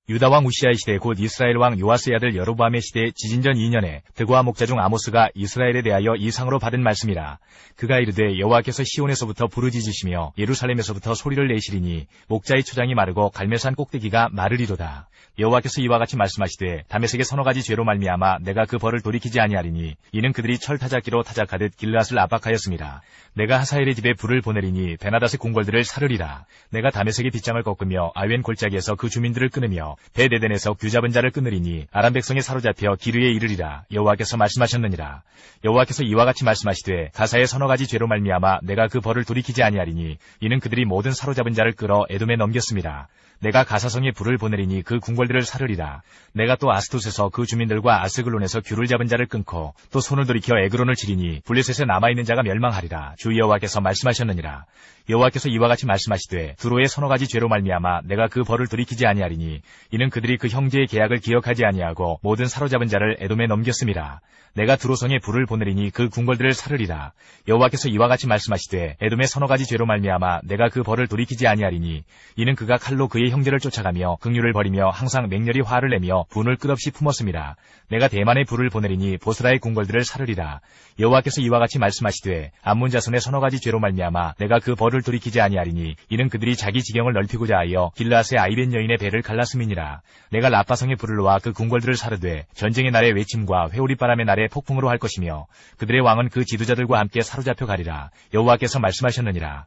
유다왕 우시아의 시대 곧 이스라엘 왕 요아스의 아들 여로보암의 시대 지진전 2년에 드고아 목자 중 아모스가 이스라엘에 대하여 이상으로 받은 말씀이라. 그가 이르되 여호와께서 시온에서부터 부르짖으시며 예루살렘에서부터 소리를 내시리니 목자의 초장이 마르고 갈멜산 꼭대기가 마르리로다. 여호와께서 이와 같이 말씀하시되 다메섹의 서너 가지 죄로 말미암아 내가 그 벌을 돌이키지 아니하리니 이는 그들이 철 타작기로 타작하듯 길앗을 압박하였습니다. 내가 하사엘의 집에 불을 보내리니 베나닷의 궁궐들을 사르리라. 내가 다메섹의 빗장을 꺾으며 아웬 골짜기에서 그 주민들을 끊으며 베데덴에서 규잡은 자를 끊으리니 아람 백성이 사로잡혀 기르에 이르리라. 여호와께서 말씀하셨느니라. 여호와께서 이와 같이 말씀하시되 가사의 서너 가지 죄로 말미암아 내가 그 벌을 돌이키지 아니하리니 이는 그들이 모든 사로잡은 자를 끌어 에돔에 넘겼습니다. 내가 가사성에 불을 보내리니 그 궁궐들을 사르리라. 내가 또 아스토스에서 그 주민들과 아스글론에서 귤을 잡은 자를 끊고 또 손을 돌이켜 에그론을 지리니 블레셋에 남아있는 자가 멸망하리라. 주 여호와께서 말씀하셨느니라. 여호와께서 이와 같이 말씀하시되 두로의 서너 가지 죄로 말미암아 내가 그 벌을 돌이키지 아니하리니 이는 그들이 그 형제의 계약을 기억하지 아니하고 모든 사로잡은 자를 에돔에 넘겼음이라. 내가 두로성에 불을 보내리니 그 궁궐들을 사르리라. 여호와께서 이와 같이 말씀하시되 에돔의 서너 가지 죄로 말미암아 내가 그 벌을 돌이키지 아니하리니 이는 그가 칼로 그의 형제를 쫓아가며 긍휼을 버리며 항상 맹렬히 화를 내며 분을 끝없이 품었음이라. 내가 대만에 불을 보내리니 보스라의 궁궐들을 사르리라. 여호와께서 이와 같이 말씀하시되 암몬 자손의 서너 가지 죄로 말미암아 내가 그 벌을 돌이키지 아니하리니 이는 그들이 자기 지경을 넓히고자 하여 길라앗의 아이벤 여인의 배를 갈랐음이니라. 내가 라빠성의 불을 놓아 그 궁궐들을 사르되 전쟁의 날의 외침과 회오리바람의 날의 폭풍으로 할 것이며 그들의 왕은 그 지도자들과 함께 사로잡혀 가리라. 여호와께서 말씀하셨느니라.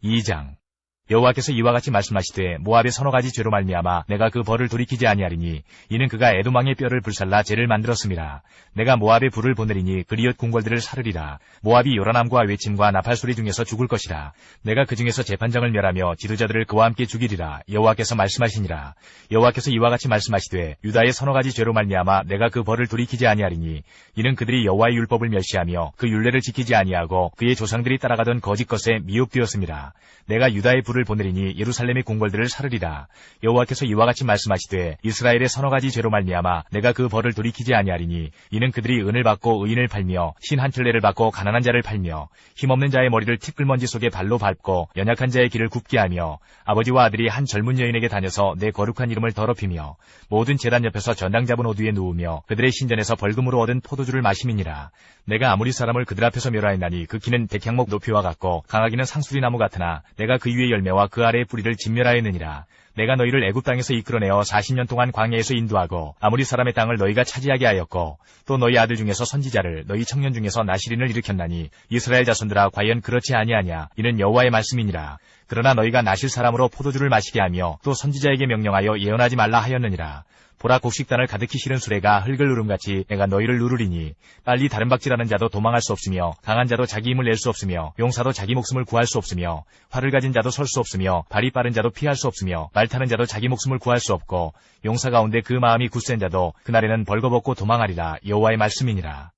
2장. 여호와께서 이와 같이 말씀하시되 모압의 서너 가지 죄로 말미암아 내가 그 벌을 돌이키지 아니하리니 이는 그가 에돔 왕의 뼈를 불살라 죄를 만들었음이라. 내가 모압에 불을 보내리니 그리엇 궁궐들을 사르리라. 모압이 요란함과 외침과 나팔소리 중에서 죽을 것이라. 내가 그 중에서 재판장을 멸하며 지도자들을 그와 함께 죽이리라. 여호와께서 말씀하시니라. 여호와께서 이와 같이 말씀하시되 유다의 서너 가지 죄로 말미암아 내가 그 벌을 돌이키지 아니하리니 이는 그들이 여호와의 율법을 멸시하며 그 율례를 지키지 아니하고 그의 조상들이 따라가던 거짓 것에 미혹되었음이라. 내가 유다의 불을 보내리니 예루살렘의 궁궐들을 사르리라. 여호와께서 이와 같이 말씀하시되 이스라엘의 서너 가지 죄로 말미암아 내가 그 벌을 돌이키지 아니하리니 이는 그들이 은을 받고 의인을 팔며 신 한 켤레를 받고 가난한 자를 팔며 힘없는 자의 머리를 티끌먼지 속에 발로 밟고 연약한 자의 길을 굽게 하며 아버지와 아들이 한 젊은 여인에게 다녀서 내 거룩한 이름을 더럽히며 모든 제단 옆에서 전당 잡은 옷 위에 누우며 그들의 신전에서 벌금으로 얻은 포도주를 마심이니라. 내가 아무리 사람을 그들 앞에서 멸하였나니 그 키는 백향목 높이와 같고 강하기는 상수리 나무 같으나 내가 그 위에 열매와 그 아래의 뿌리를 진멸하였느니라. 내가 너희를 애굽 땅에서 이끌어내어 40년 동안 광야에서 인도하고 아무리 사람의 땅을 너희가 차지하게 하였고 또 너희 아들 중에서 선지자를 너희 청년 중에서 나실인을 일으켰나니 이스라엘 자손들아 과연 그렇지 아니하냐. 이는 여호와의 말씀이니라. 그러나 너희가 나실 사람으로 포도주를 마시게 하며 또 선지자에게 명령하여 예언하지 말라 하였느니라. 보라 곡식단을 가득히 실은 수레가 흙을 누름같이 내가 너희를 누르리니 빨리 다른 박질하는 자도 도망할 수 없으며 강한 자도 자기 힘을 낼 수 없으며 용사도 자기 목숨을 구할 수 없으며 활을 가진 자도 설 수 없으며 발이 빠른 자도 피할 수 없으며 말 타는 자도 자기 목숨을 구할 수 없고 용사 가운데 그 마음이 굳센 자도 그날에는 벌거벗고 도망하리라. 여호와의 말씀이니라.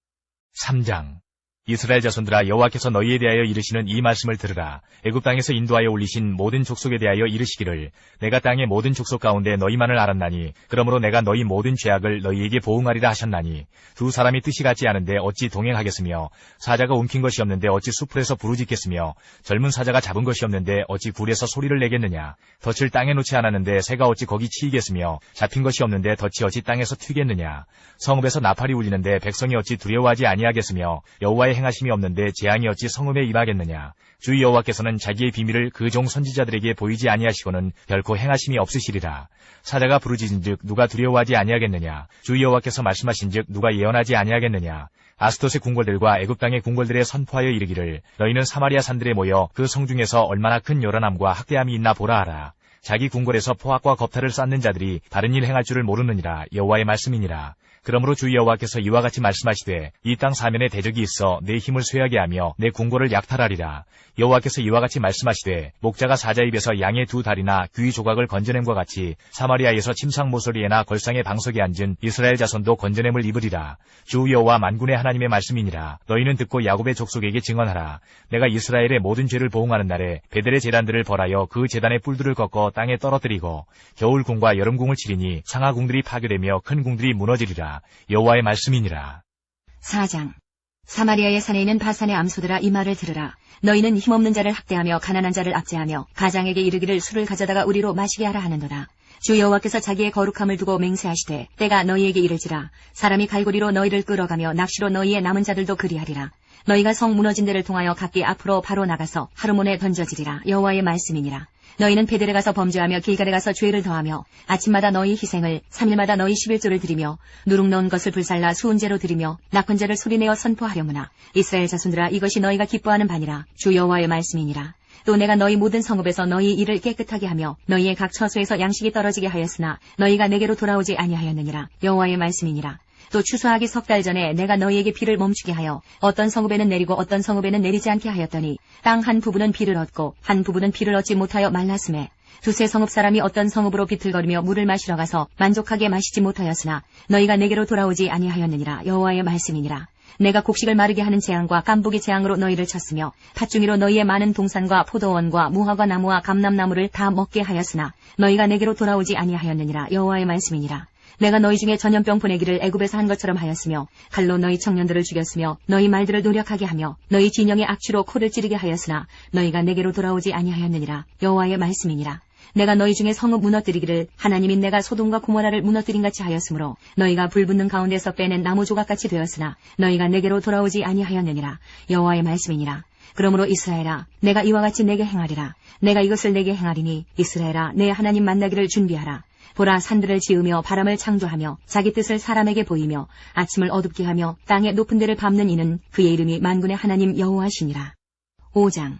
3장. 이스라엘 자손들아 여호와께서 너희에 대하여 이르시는 이 말씀을 들으라. 애굽 땅에서 인도하여 올리신 모든 족속에 대하여 이르시기를 내가 땅의 모든 족속 가운데 너희만을 알았나니 그러므로 내가 너희 모든 죄악을 너희에게 보응하리라 하셨나니 두 사람이 뜻이 같지 않은데 어찌 동행하겠으며 사자가 움킨 것이 없는데 어찌 수풀에서 부르짖겠으며 젊은 사자가 잡은 것이 없는데 어찌 굴에서 소리를 내겠느냐. 덫을 땅에 놓지 않았는데 새가 어찌 거기 치이겠으며 잡힌 것이 없는데 덫이 어찌 땅에서 튀겠느냐. 성읍에서 나팔이 울리는데 백성이 어찌 두려워하지 아니하겠으며 여호와의 행하심이 없는데 재앙이 어찌 성읍에 임하겠느냐. 주 여호와께서는 자기의 비밀을 그 종 선지자들에게 보이지 아니하시고는 결코 행하심이 없으시리라. 사자가 부르짖은즉 누가 두려워하지 아니하겠느냐. 주 여호와께서 말씀하신즉 누가 예언하지 아니하겠느냐. 아스토스의 궁궐들과 애굽 땅의 궁궐들에 선포하여 이르기를 너희는 사마리아 산들에 모여 그 성 중에서 얼마나 큰 요란함과 학대함이 있나 보라 하라. 자기 궁궐에서 포악과 겁탈을 쌓는 자들이 다른 일 행할 줄을 모르느니라. 여호와의 말씀이니라. 그러므로 주 여호와께서 이와 같이 말씀하시되 이 땅 사면에 대적이 있어 내 힘을 쇠하게 하며 내 궁궐을 약탈하리라. 여호와께서 이와 같이 말씀하시되 목자가 사자 입에서 양의 두 다리나 귀 조각을 건져냄과 같이 사마리아에서 침상 모서리에나 걸상의 방석에 앉은 이스라엘 자손도 건져냄을 입으리라. 주 여호와 만군의 하나님의 말씀이니라. 너희는 듣고 야곱의 족속에게 증언하라. 내가 이스라엘의 모든 죄를 보응하는 날에 베델의 제단들을 벌하여 그 제단의 뿔들을 꺾어 땅에 떨어뜨리고 겨울궁과 여름궁을 치리니 상하궁들이 파괴되며 큰 궁들이 무너지리라. 여호와의 말씀이니라. 4장. 사마리아의 산에 있는 바산의 암소들아 이 말을 들으라. 너희는 힘없는 자를 학대하며 가난한 자를 압제하며 가장에게 이르기를 술을 가져다가 우리로 마시게 하라 하는도다. 주 여호와께서 자기의 거룩함을 두고 맹세하시되 때가 너희에게 이르지라. 사람이 갈고리로 너희를 끌어가며 낚시로 너희의 남은 자들도 그리하리라. 너희가 성 무너진 데를 통하여 각기 앞으로 바로 나가서 하르몬에 던져지리라. 여호와의 말씀이니라. 너희는 베델에 가서 범죄하며 길갈에 가서 죄를 더하며 아침마다 너희 희생을 3일마다 너희 11조를 드리며 누룩 넣은 것을 불살라 수은제로 드리며 낙헌제를 소리내어 선포하려무나. 이스라엘 자손들아 이것이 너희가 기뻐하는 바니라. 주 여호와의 말씀이니라. 또 내가 너희 모든 성읍에서 너희 일을 깨끗하게 하며 너희의 각 처소에서 양식이 떨어지게 하였으나 너희가 내게로 돌아오지 아니하였느니라. 여호와의 말씀이니라. 또 추수하기 석 달 전에 내가 너희에게 비를 멈추게 하여 어떤 성읍에는 내리고 어떤 성읍에는 내리지 않게 하였더니 땅 한 부분은 비를 얻고 한 부분은 비를 얻지 못하여 말랐음에 두세 성읍 사람이 어떤 성읍으로 비틀거리며 물을 마시러 가서 만족하게 마시지 못하였으나 너희가 내게로 돌아오지 아니하였느니라. 여호와의 말씀이니라. 내가 곡식을 마르게 하는 재앙과 깐부기 재앙으로 너희를 쳤으며 팥중이로 너희의 많은 동산과 포도원과 무화과 나무와 감람나무를 다 먹게 하였으나 너희가 내게로 돌아오지 아니하였느니라. 여호와의 말씀이니라. 내가 너희 중에 전염병 보내기를 애굽에서 한 것처럼 하였으며 칼로 너희 청년들을 죽였으며 너희 말들을 노력하게 하며 너희 진영의 악취로 코를 찌르게 하였으나 너희가 내게로 돌아오지 아니하였느니라. 여호와의 말씀이니라. 내가 너희 중에 성읍 무너뜨리기를 하나님인 내가 소돔과 고모라를 무너뜨린 같이 하였으므로 너희가 불붙는 가운데서 빼낸 나무 조각같이 되었으나 너희가 내게로 돌아오지 아니하였느니라. 여호와의 말씀이니라. 그러므로 이스라엘아, 내가 이와 같이 내게 행하리라. 내가 이것을 내게 행하리니 이스라엘아, 내 하나님 만나기를 준비하라. 보라, 산들을 지으며 바람을 창조하며 자기 뜻을 사람에게 보이며 아침을 어둡게 하며 땅의 높은 데를 밟는 이는 그의 이름이 만군의 하나님 여호와시니라. 5장.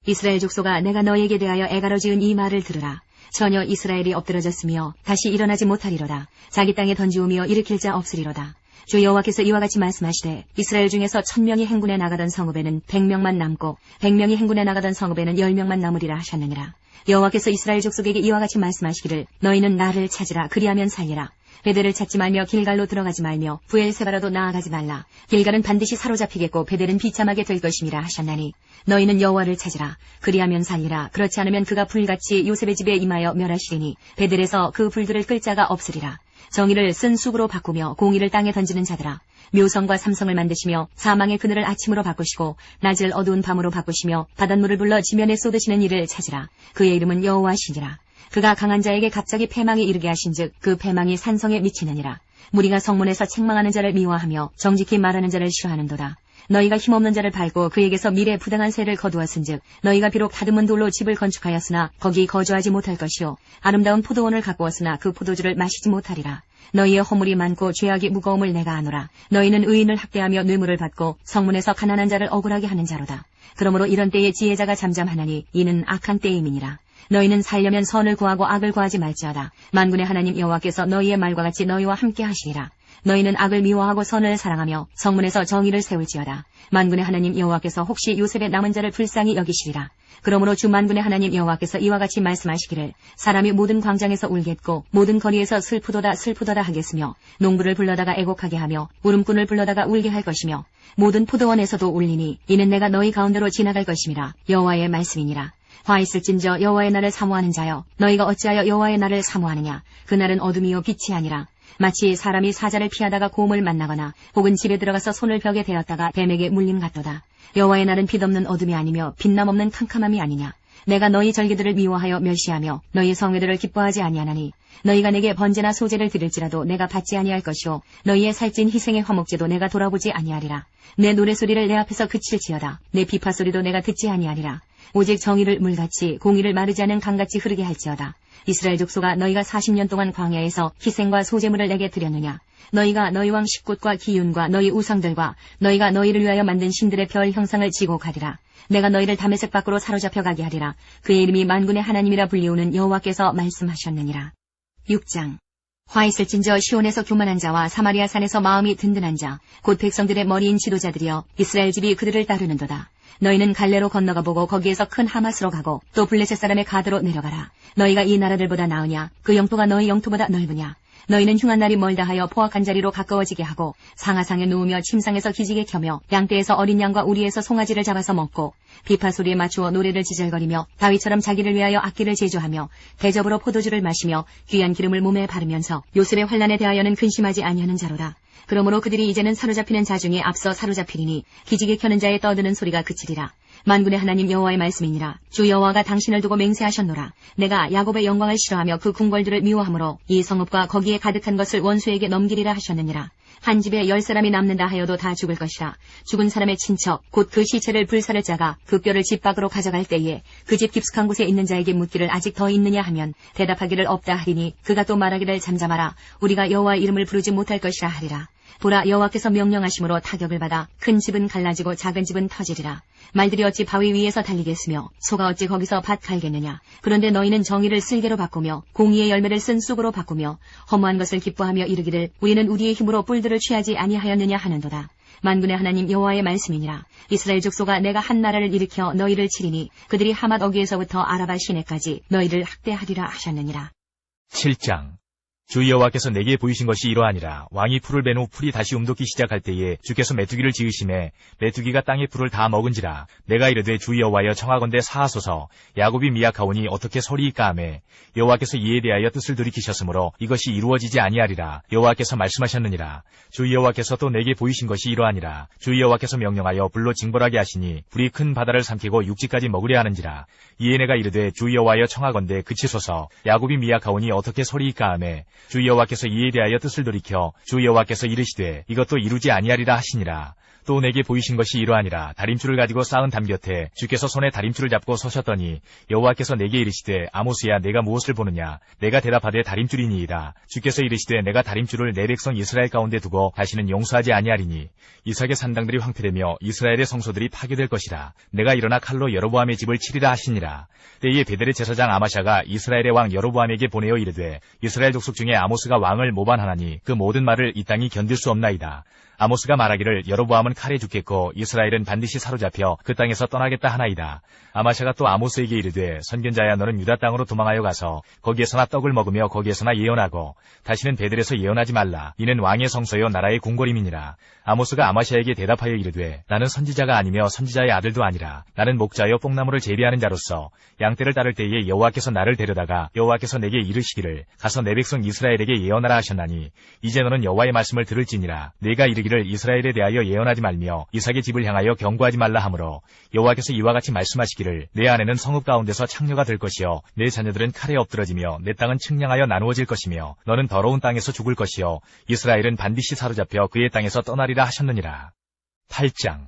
이스라엘 족속아, 내가 너희에게 대하여 애가로 지은 이 말을 들으라. 전혀 이스라엘이 엎드러졌으며 다시 일어나지 못하리로다. 자기 땅에 던지오며 일으킬 자 없으리로다. 주 여호와께서 이와 같이 말씀하시되 이스라엘 중에서 1000명이 행군에 나가던 성읍에는 100명만 남고 100명이 행군에 나가던 성읍에는 10명만 남으리라 하셨느니라. 여호와께서 이스라엘 족속에게 이와 같이 말씀하시기를 너희는 나를 찾으라. 그리하면 살리라. 베델을 찾지 말며 길갈로 들어가지 말며 부엘세바라도 나아가지 말라. 길갈은 반드시 사로잡히겠고 베델은 비참하게 될 것임이라 하셨나니 너희는 여호와를 찾으라. 그리하면 살리라. 그렇지 않으면 그가 불같이 요셉의 집에 임하여 멸하시리니 베델에서 그 불들을 끌 자가 없으리라. 정의를 쓴 쑥으로 바꾸며 공의를 땅에 던지는 자들아, 묘성과 삼성을 만드시며 사망의 그늘을 아침으로 바꾸시고 낮을 어두운 밤으로 바꾸시며 바닷물을 불러 지면에 쏟으시는 이를 찾으라. 그의 이름은 여호와시니라. 그가 강한 자에게 갑자기 패망에 이르게 하신즉 그 패망이 산성에 미치느니라. 무리가 성문에서 책망하는 자를 미워하며 정직히 말하는 자를 싫어하는도다. 너희가 힘없는 자를 밟고 그에게서 미래 부당한 세를 거두었은즉 너희가 비록 다듬은 돌로 집을 건축하였으나 거기 거주하지 못할 것이요 아름다운 포도원을 가꾸었으나 그 포도주를 마시지 못하리라. 너희의 허물이 많고 죄악이 무거움을 내가 아노라. 너희는 의인을 학대하며 뇌물을 받고 성문에서 가난한 자를 억울하게 하는 자로다. 그러므로 이런 때에 지혜자가 잠잠하나니 이는 악한 때임이니라. 너희는 살려면 선을 구하고 악을 구하지 말지어다. 만군의 하나님 여호와께서 너희의 말과 같이 너희와 함께 하시리라. 너희는 악을 미워하고 선을 사랑하며 성문에서 정의를 세울지어다. 만군의 하나님 여호와께서 혹시 요셉의 남은 자를 불쌍히 여기시리라. 그러므로 주 만군의 하나님 여호와께서 이와 같이 말씀하시기를 사람이 모든 광장에서 울겠고 모든 거리에서 슬프도다 슬프도다 하겠으며 농부를 불러다가 애곡하게 하며 울음꾼을 불러다가 울게 할 것이며 모든 포도원에서도 울리니 이는 내가 너희 가운데로 지나갈 것임이라. 여호와의 말씀이니라. 화 있을진저 여호와의 날을 사모하는 자여, 너희가 어찌하여 여호와의 날을 사모하느냐. 그날은 어둠이요 빛이 아니라 마치 사람이 사자를 피하다가 곰을 만나거나 혹은 집에 들어가서 손을 벽에 대었다가 뱀에게 물림 같도다. 여호와의 날은 빛없는 어둠이 아니며 빛남 없는 캄캄함이 아니냐. 내가 너희 절기들을 미워하여 멸시하며 너희 성회들을 기뻐하지 아니하나니 너희가 내게 번제나 소제를 드릴지라도 내가 받지 아니할 것이요 너희의 살찐 희생의 화목제도 내가 돌아보지 아니하리라. 내 노래소리를 내 앞에서 그칠지어다. 내 비파소리도 내가 듣지 아니하리라. 오직 정의를 물같이 공의를 마르지 않은 강같이 흐르게 할지어다. 이스라엘 족속아, 너희가 40년 동안 광야에서 희생과 소제물을 내게 드렸느냐. 너희가 너희 왕 십굿과 기윤과 너희 우상들과 너희가 너희를 위하여 만든 신들의 별 형상을 지고 가리라. 내가 너희를 다메섹 밖으로 사로잡혀 가게 하리라. 그의 이름이 만군의 하나님이라 불리우는 여호와께서 말씀하셨느니라. 6장. 화 있을진저 시온에서 교만한 자와 사마리아 산에서 마음이 든든한 자, 곧 백성들의 머리인 지도자들이여 이스라엘 집이 그들을 따르는도다. 너희는 갈레로 건너가 보고 거기에서 큰 하마스로 가고 또 블레셋 사람의 가드로 내려가라. 너희가 이 나라들보다 나으냐? 그 영토가 너희 영토보다 넓으냐? 너희는 흉한 날이 멀다 하여 포악한 자리로 가까워지게 하고 상하상에 누우며 침상에서 기지개 켜며 양떼에서 어린 양과 우리에서 송아지를 잡아서 먹고 비파 소리에 맞추어 노래를 지절거리며 다윗처럼 자기를 위하여 악기를 제조하며 대접으로 포도주를 마시며 귀한 기름을 몸에 바르면서 요셉의 환난에 대하여는 근심하지 아니하는 자로다. 그러므로 그들이 이제는 사로잡히는 자 중에 앞서 사로잡히리니 기지개 켜는 자의 떠드는 소리가 그치리라. 만군의 하나님 여호와의 말씀이니라. 주 여호와가 당신을 두고 맹세하셨노라. 내가 야곱의 영광을 싫어하며 그 궁궐들을 미워하므로 이 성읍과 거기에 가득한 것을 원수에게 넘기리라 하셨느니라. 한 집에 10사람이 남는다 하여도 다 죽을 것이라. 죽은 사람의 친척 곧 그 시체를 불사를 자가 그 뼈를 집 밖으로 가져갈 때에 그 집 깊숙한 곳에 있는 자에게 묻기를 아직 더 있느냐 하면 대답하기를 없다 하리니 그가 또 말하기를 잠잠하라. 우리가 여호와의 이름을 부르지 못할 것이라 하리라. 보라, 여호와께서 명령하심으로 타격을 받아 큰 집은 갈라지고 작은 집은 터지리라. 말들이 어찌 바위 위에서 달리겠으며 소가 어찌 거기서 밭 갈겠느냐. 그런데 너희는 정의를 쓸개로 바꾸며 공의의 열매를 쓴 쑥으로 바꾸며 허무한 것을 기뻐하며 이르기를 우리는 우리의 힘으로 뿔들을 취하지 아니하였느냐 하는도다. 만군의 하나님 여호와의 말씀이니라. 이스라엘 족속아, 내가 한 나라를 일으켜 너희를 치리니 그들이 하맛 어귀에서부터 아라바 시내까지 너희를 학대하리라 하셨느니라. 7장. 주 여호와께서 내게 보이신 것이 이러하니라. 왕이 풀을 벤 후 풀이 다시 움돋기 시작할 때에 주께서 메뚜기를 지으심에 메뚜기가 땅의 풀을 다 먹은지라. 내가 이르되 주 여호와여 청하건대 사하소서. 야곱이 미약하오니 어떻게 서리이까 하매 여호와께서 이에 대하여 뜻을 돌이키셨으므로 이것이 이루어지지 아니하리라. 여호와께서 말씀하셨느니라. 주 여호와께서 또 내게 보이신 것이 이러하니라. 주 여호와께서 명령하여 불로 징벌하게 하시니 불이 큰 바다를 삼키고 육지까지 먹으려 하는지라. 이에 내가 이르되 주 여호와여 청하건대 그치소서. 야곱이 미약하오니 어떻게 서리이까 하매 주 여호와께서 이에 대하여 뜻을 돌이켜 주 여호와께서 이르시되 이것도 이루지 아니하리라 하시니라. 또 내게 보이신 것이 이러하니라. 다림줄을 가지고 쌓은 담 곁에 주께서 손에 다림줄을 잡고 서셨더니 여호와께서 내게 이르시되 아모스야, 내가 무엇을 보느냐. 내가 대답하되 다림줄이니이다. 주께서 이르시되 내가 다림줄을 내 백성 이스라엘 가운데 두고 다시는 용서하지 아니하리니 이삭의 산당들이 황폐되며 이스라엘의 성소들이 파괴될 것이라. 내가 일어나 칼로 여로보암의 집을 치리라 하시니라. 때에 베델의 제사장 아마샤가 이스라엘의 왕 여로보암에게 보내어 이르되 이스라엘 족속 중에 아모스가 왕을 모반하나니 그 모든 말을 이 땅이 견딜 수 없나이다. 아모스가 말하기를 여로보암은 칼에 죽겠고 이스라엘은 반드시 사로잡혀 그 땅에서 떠나겠다 하나이다. 아마샤가 또 아모스에게 이르되 선견자야, 너는 유다 땅으로 도망하여 가서 거기에서나 떡을 먹으며 거기에서나 예언하고 다시는 베델에서 예언하지 말라. 이는 왕의 성소요 나라의 궁궐임이니라. 아모스가 아마샤에게 대답하여 이르되 나는 선지자가 아니며 선지자의 아들도 아니라 나는 목자여 뽕나무를 재배하는 자로서 양떼를 따를 때에 여호와께서 나를 데려다가 여호와께서 내게 이르시기를 가서 내 백성 이스라엘에게 예언하라 하셨나니 이제 너는 여호와의 말씀을 들을지니라. 내가 이르기를 이스라엘에 대하여 예언하지 말며 이삭의 집을 향하여 경고하지 말라 하므로 여호와께서 이와 같이 말씀하시기를 내 아내는 성읍 가운데서 창녀가 될 것이요 내 자녀들은 칼에 엎드러지며 내 땅은 측량하여 나누어질 것이며 너는 더러운 땅에서 죽을 것이요 이스라엘은 반드시 사로잡혀 그의 땅에서 떠나리라 하셨느니라. 8장.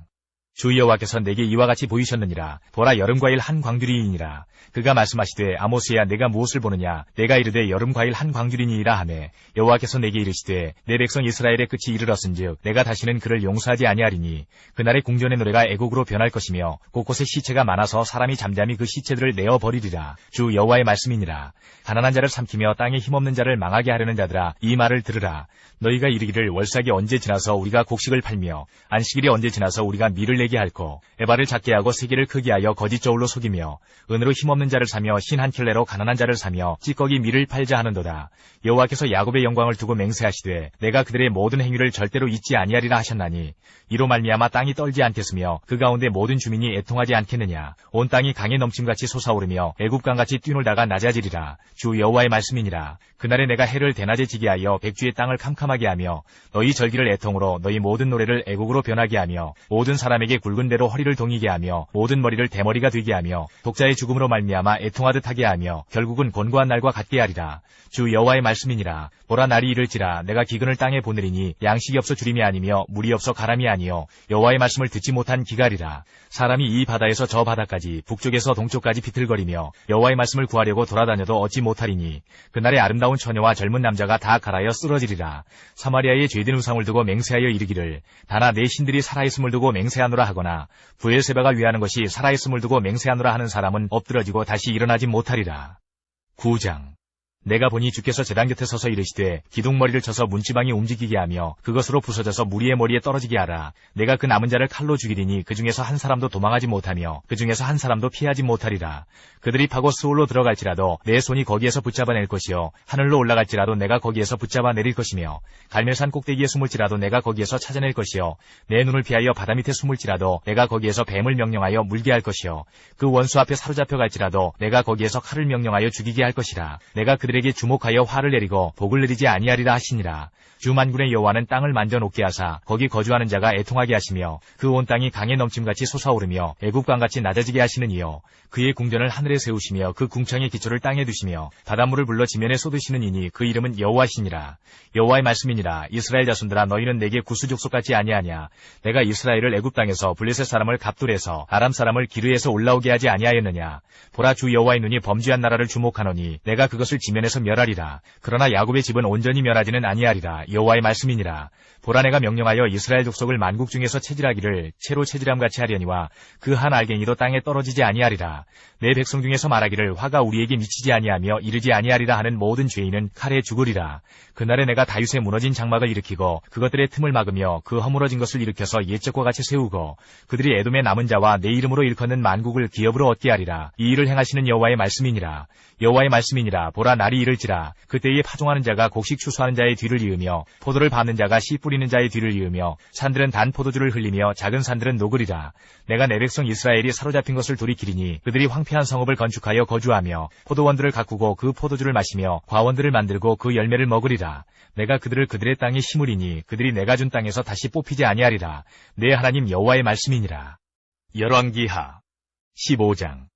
주 여호와께서 내게 이와 같이 보이셨느니라. 보라, 여름 과일 한 광주리이니라. 그가 말씀하시되 아모스야, 내가 무엇을 보느냐. 내가 이르되 여름 과일 한 광주리니이라 하매 여호와께서 내게 이르시되 내 백성 이스라엘의 끝이 이르렀은즉 내가 다시는 그를 용서하지 아니하리니 그날의 궁전의 노래가 애곡으로 변할 것이며 곳곳에 시체가 많아서 사람이 잠잠히 그 시체들을 내어 버리리라. 주 여호와의 말씀이니라. 가난한 자를 삼키며 땅에 힘없는 자를 망하게 하려는 자들아, 이 말을 들으라. 너희가 이르기를 월삭이 언제 지나서 우리가 곡식을 팔며 안식일이 언제 지나서 우리가 밀을 내게 할꼬. 에바를 작게 하고 세계를 크게 하여 거짓 저울로 속이며 은으로 힘없는 자를 사며 신 한 켤레로 가난한 자를 사며 찌꺼기 밀을 팔자 하는도다. 여호와께서 야곱의 영광을 두고 맹세하시되 내가 그들의 모든 행위를 절대로 잊지 아니하리라 하셨나니 이로 말미암아 땅이 떨지 않겠으며 그 가운데 모든 주민이 애통하지 않겠느냐. 온 땅이 강에 넘침같이 솟아오르며 애굽강같이 뛰놀다가 낮아지리라. 주 여호와의 말씀이니라. 그날에 내가 해를 대낮에 지게 하여 백주의 땅을 캄캄하게 하며 너희 절기를 애통으로 너희 모든 노래를 애곡으로 변하게 하며 모든 사람에게 굵은 대로 허리를 동이게 하며 모든 머리를 대머리가 되게 하며 독자의 죽음으로 말미암아 애통하듯 하게 하며 결국은 곤고한 날과 같게 하리라. 주 여호와의 말씀이니라. 보라, 날이 이를지라 내가 기근을 땅에 보내리니 양식이 없어 주림이 아니며 물이 없어 가람이 아니요 여호와의 말씀을 듣지 못한 기갈이라. 사람이 이 바다에서 저 바다까지 북쪽에서 동쪽까지 비틀거리며 여호와의 말씀을 구하려고 돌아다녀도 얻지 못하리니 그날에 아름다운 처녀와 젊은 남자가 다 갈아여 쓰러지리라. 사마리아의 죄된 우상을 두고 맹세하여 이르기를 다나 내 신들이 살아있음을 두고 맹세하노라 하거나 브엘세바가 위하는 것이 살아있음을 두고 맹세하노라 하는 사람은 엎드러지고 다시 일어나지 못하리라. 9장. 내가 보니 주께서 제단 곁에 서서 이르시되 기둥머리를 쳐서 문지방이 움직이게 하며 그것으로 부서져서 무리의 머리에 떨어지게 하라. 내가 그 남은 자를 칼로 죽이리니 그 중에서 한 사람도 도망하지 못하며 그 중에서 한 사람도 피하지 못하리라. 그들이 파고 스올로 들어갈지라도 내 손이 거기에서 붙잡아낼 것이요 하늘로 올라갈지라도 내가 거기에서 붙잡아내릴 것이며 갈멜산 꼭대기에 숨을지라도 내가 거기에서 찾아낼 것이요 내 눈을 피하여 바다 밑에 숨을지라도 내가 거기에서 뱀을 명령하여 물게 할 것이요 그 원수 앞에 사로잡혀 갈지라도 내가 거기에서 칼을 명령하여 죽이게 할 것이라. 내가 그들에게 주목하여 화를 내리고 복을 내리지 아니하리라 하시니라. 주 만군의 여호와는 땅을 만져 녹게 하사 거기 거주하는 자가 애통하게 하시며 그 온 땅이 강에 넘침같이 솟아오르며 애국강같이 낮아지게 하시는 이요 그의 궁전을 하늘에 세우시며 그 궁창의 기초를 땅에 두시며 바닷물을 불러 지면에 쏟으시는 이니 그 이름은 여호와시니라. 여호와의 말씀이니라. 이스라엘 자손들아, 너희는 내게 구수족속 같지 아니하냐. 내가 이스라엘을 애굽 땅에서 블레셋 사람을 갑돌에서 아람 사람을 기르에서 올라오게 하지 아니하였느냐. 보라, 주 여호와의 눈이 범죄한 나라를 주목하노니 내가 그것을 지면에 예루살렘에서 멸하리라. 그러나 야곱의 집은 온전히 멸하지는 아니하리라. 여호와의 말씀이니라. 보라 내가 명령하여 이스라엘 족속을 만국 중에서 체질하기를 채로 체질함같이 하려니와 그 한 알갱이도 땅에 떨어지지 아니하리라. 내 백성 중에서 말하기를 화가 우리에게 미치지 아니하며 이르지 아니하리라 하는 모든 죄인은 칼에 죽으리라. 그날에 내가 다윗의 무너진 장막을 일으키고 그것들의 틈을 막으며 그 허물어진 것을 일으켜서 옛적과 같이 세우고 그들이 에돔의 남은 자와 내 이름으로 일컫는 만국을 기업으로 얻게 하리라. 이 일을 행하시는 여호와의 말씀이니라. 여호와의 말씀이니라. 보라 날이 이를지라. 그때에 파종하는 자가 곡식 추수하는 자의 뒤를 이으며 포도를 밟는 자가 씨 뿌리는 자의 뒤를 이으며 산들은 단 포도주를 흘리며 작은 산들은 녹으리라. 내가 내 백성 이스라엘이 사로잡힌 것을 돌이키리니 그들이 황폐한 성읍을 건축하여 거주하며 포도원들을 가꾸고 그 포도주를 마시며 과원들을 만들고 그 열매를 먹으리라. 내가 그들을 그들의 땅에 심으리니 그들이 내가 준 땅에서 다시 뽑히지 아니하리라. 내 하나님 여호와의 말씀이니라. 열왕기하 15장.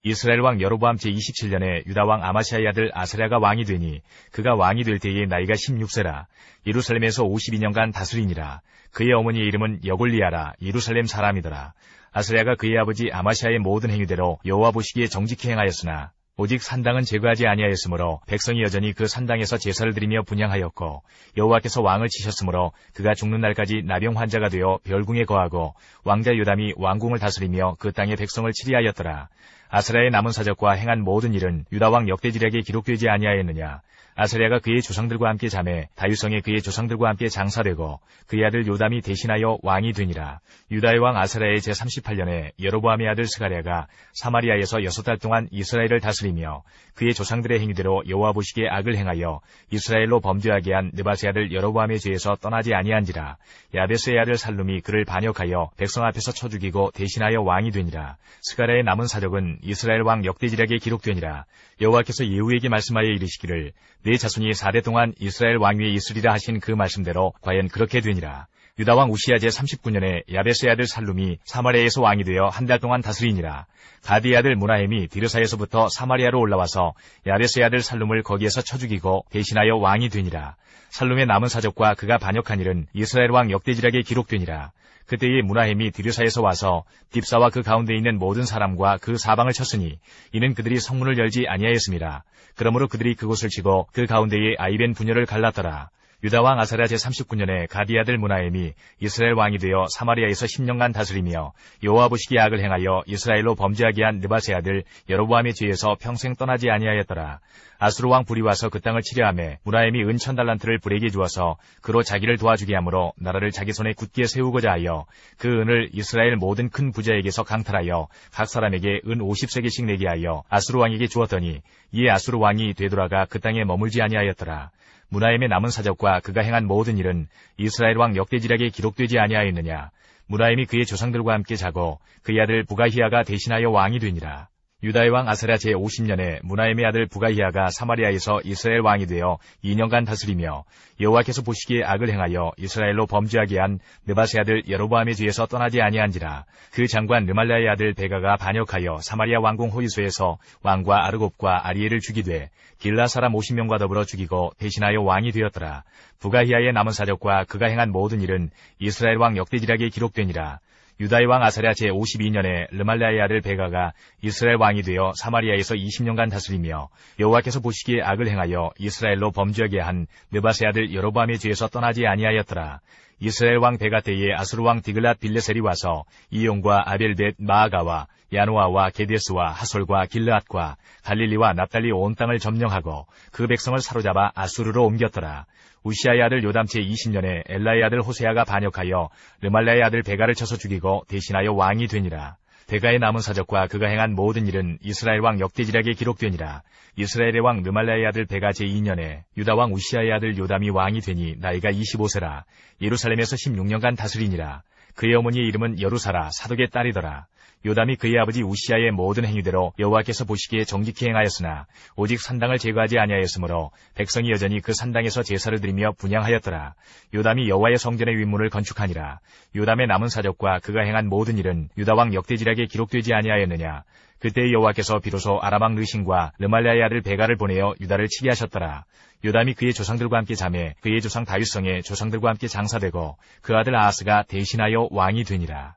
이스라엘 왕 여로보암 제27년에 유다 왕 아마시아의 아들 아사랴가 왕이 되니 그가 왕이 될 때에 나이가 16세라. 예루살렘에서 52년간 다스리니라. 그의 어머니의 이름은 여골리아라. 예루살렘 사람이더라. 아사랴가 그의 아버지 아마시아의 모든 행위대로 여호와 보시기에 정직히 행하였으나 오직 산당은 제거하지 아니하였으므로 백성이 여전히 그 산당에서 제사를 드리며 분향하였고 여호와께서 왕을 치셨으므로 그가 죽는 날까지 나병 환자가 되어 별궁에 거하고 왕자 요담이 왕궁을 다스리며 그 땅의 백성을 치리하였더라. 아사랴의 남은 사적과 행한 모든 일은 유다 왕 역대지략에 기록되지 아니하였느냐. 아사랴가 그의 조상들과 함께 잠에 다윗성에 그의 조상들과 함께 장사되고 그의 아들 요담이 대신하여 왕이 되니라. 유다의 왕 아사랴의 제38년에 여로보암의 아들 스가랴가 사마리아에서 6달 동안 이스라엘을 다스리며 그의 조상들의 행위대로 여호와 보시기에 악을 행하여 이스라엘로 범죄하게 한 느밧의 아들 여로보암의 죄에서 떠나지 아니한지라. 야베스의 아들 살룸이 그를 반역하여 백성 앞에서 쳐 죽이고 대신하여 왕이 되니라. 스가랴의 남은 사적은 이스라엘 왕 역대지략에 기록되니라. 여호와께서 예후에게 말씀하여 이르시기를 네 자손이 4대 동안 이스라엘 왕위에 있으리라 하신 그 말씀대로 과연 그렇게 되니라. 유다 왕 우시야 제39년에 야베스의 아들 살룸이 사마리아에서 왕이 되어 한 달 동안 다스리니라. 가디의 아들 무나헴이 디르사에서부터 사마리아로 올라와서 야베스의 아들 살룸을 거기에서 쳐 죽이고 대신하여 왕이 되니라. 살룸의 남은 사적과 그가 반역한 일은 이스라엘 왕 역대지략에 기록되니라. 그때에 무나헴이 디르사에서 와서 딥사와 그 가운데 있는 모든 사람과 그 사방을 쳤으니 이는 그들이 성문을 열지 아니하였습니다. 그러므로 그들이 그곳을 치고 그 가운데에 아이벤 분열을 갈랐더라. 유다 왕 아사랴 제39년에 가디 아들 무나헴이 이스라엘 왕이 되어 사마리아에서 10년간 다스리며 여호와 보시기에 악을 행하여 이스라엘로 범죄하게 한 느밧의 아들 여로보암의 죄에서 평생 떠나지 아니하였더라. 아수르 왕 불이 와서 그 땅을 치려하매 무나헴이 은 1000달란트를 불에게 주어서 그로 자기를 도와주게 하므로 나라를 자기 손에 굳게 세우고자 하여 그 은을 이스라엘 모든 큰 부자에게서 강탈하여 각 사람에게 은 50세겔씩 내게 하여 아수르 왕에게 주었더니 이에 아수르 왕이 되돌아가 그 땅에 머물지 아니하였더라. 무나헴의 남은 사적과 그가 행한 모든 일은 이스라엘 왕 역대지략에 기록되지 아니하였느냐. 무나헴이 그의 조상들과 함께 자고 그의 아들 부가히야가 대신하여 왕이 되니라. 유다의 왕 아사랴 제50년에 무나헴의 아들 부가히야가 사마리아에서 이스라엘 왕이 되어 2년간 다스리며 여호와께서 보시기에 악을 행하여 이스라엘로 범죄하게 한 느밧의 아들 여로보암의 죄에서 떠나지 아니한지라. 그 장관 르말랴의 아들 베가가 반역하여 사마리아 왕궁 호위소에서 왕과 아르곱과 아리엘을 죽이되 길라 사람 50명과 더불어 죽이고 대신하여 왕이 되었더라. 부가히야의 남은 사적과 그가 행한 모든 일은 이스라엘 왕 역대지략에 기록되니라. 유다의 왕 아사랴 제52년에 르말랴의 아들 베가가 이스라엘 왕이 되어 사마리아에서 20년간 다스리며 여호와께서 보시기에 악을 행하여 이스라엘로 범죄하게 한 느밧의 아들 여로보암의 죄에서 떠나지 아니하였더라. 이스라엘 왕 베가 때에 아수르 왕 디글랏 빌레셀이 와서 이용과 아벨벳 마아가와 야노아와 게데스와 하솔과 길르앗과 갈릴리와 납달리 온 땅을 점령하고 그 백성을 사로잡아 아수르로 옮겼더라. 우시아의 아들 요담 제20년에 엘라의 아들 호세아가 반역하여 르말랴의 아들 베가를 쳐서 죽이고 대신하여 왕이 되니라. 베가의 남은 사적과 그가 행한 모든 일은 이스라엘 왕 역대지략에 기록되니라. 이스라엘의 왕 르말랴의 아들 베가 제2년에 유다 왕 우시아의 아들 요담이 왕이 되니 나이가 25세라. 예루살렘에서 16년간 다스리니라. 그의 어머니의 이름은 여루사라 사독의 딸이더라. 요담이 그의 아버지 우시아의 모든 행위대로 여호와께서 보시기에 정직히 행하였으나 오직 산당을 제거하지 아니하였으므로 백성이 여전히 그 산당에서 제사를 드리며 분향하였더라. 요담이 여호와의 성전의 윗문을 건축하니라. 요담의 남은 사적과 그가 행한 모든 일은 유다 왕 역대지략에 기록되지 아니하였느냐. 그때 여호와께서 비로소 아람 왕 르신과 르말랴의 아들 베가를 보내어 유다를 치게 하셨더라. 요담이 그의 조상들과 함께 잠에 그의 조상 다윗성에 조상들과 함께 장사되고 그 아들 아하스가 대신하여 왕이 되니라.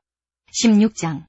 16장.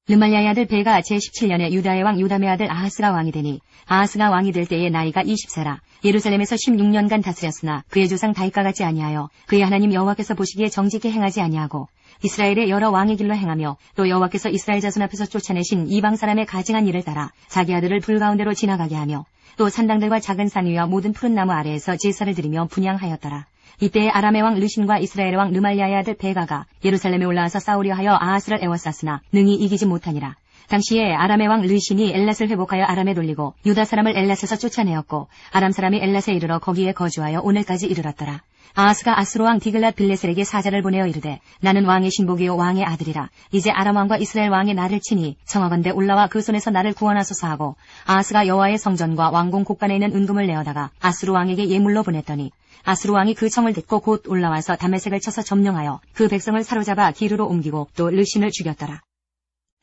르말리아의 아들 베가 제17년에 유다의 왕 요담의 아들 아하스가 왕이 되니 아하스가 왕이 될 때에 나이가 20세라. 예루살렘에서 16년간 다스렸으나 그의 조상 다윗과 같지 아니하여 그의 하나님 여호와께서 보시기에 정직히 행하지 아니하고 이스라엘의 여러 왕의 길로 행하며 또 여호와께서 이스라엘 자손 앞에서 쫓아내신 이방 사람의 가증한 일을 따라 자기 아들을 불 가운데로 지나가게 하며 또 산당들과 작은 산 위와 모든 푸른 나무 아래에서 제사를 드리며 분향하였더라. 이때에 아람의 왕 르신과 이스라엘의 왕 르말리아의 아들 베가가 예루살렘에 올라와서 싸우려 하여 아하스를 애워쌌으나 능히 이기지 못하니라. 당시에 아람의 왕 르신이 엘랏을 회복하여 아람에 돌리고 유다 사람을 엘랏에서 쫓아내었고 아람 사람이 엘랏에 이르러 거기에 거주하여 오늘까지 이르렀더라. 아하스가 아수르 왕 디글랏 빌레셀에게 사자를 보내어 이르되 나는 왕의 신복이요 왕의 아들이라. 이제 아람 왕과 이스라엘 왕이 나를 치니 청하건대 올라와 그 손에서 나를 구원하소서 하고 아하스가 여호와의 성전과 왕궁 곳간에 있는 은금을 내어다가 아수르 왕에게 예물로 보냈더니 아수르 왕이 그 청을 듣고 곧 올라와서 다메섹을 쳐서 점령하여 그 백성을 사로잡아 기르로 옮기고 또 르신을 죽였더라.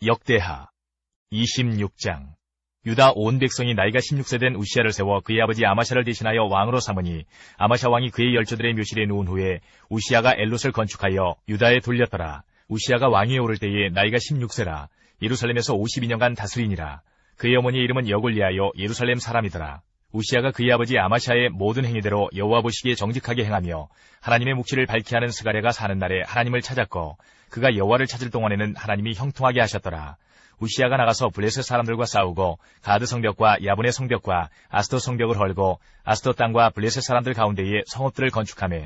역대하 26장. 유다 온 백성이 나이가 16세 된 우시야를 세워 그의 아버지 아마샤를 대신하여 왕으로 삼으니 아마샤 왕이 그의 열조들의 묘실에 누운 후에 우시야가 엘롯을 건축하여 유다에 돌렸더라. 우시야가 왕위에 오를 때에 나이가 16세라. 예루살렘에서 52년간 다스리니라. 그의 어머니의 이름은 여골리아요 예루살렘 사람이더라. 우시야가 그의 아버지 아마샤의 모든 행위대로 여호와 보시기에 정직하게 행하며 하나님의 묵시를 밝히 하는 스가랴가 사는 날에 하나님을 찾았고 그가 여호와를 찾을 동안에는 하나님이 형통하게 하셨더라. 우시야가 나가서 블레셋 사람들과 싸우고 가드 성벽과 야분의 성벽과 아스돗 성벽을 헐고 아스돗 땅과 블레셋 사람들 가운데에 성읍들을 건축하며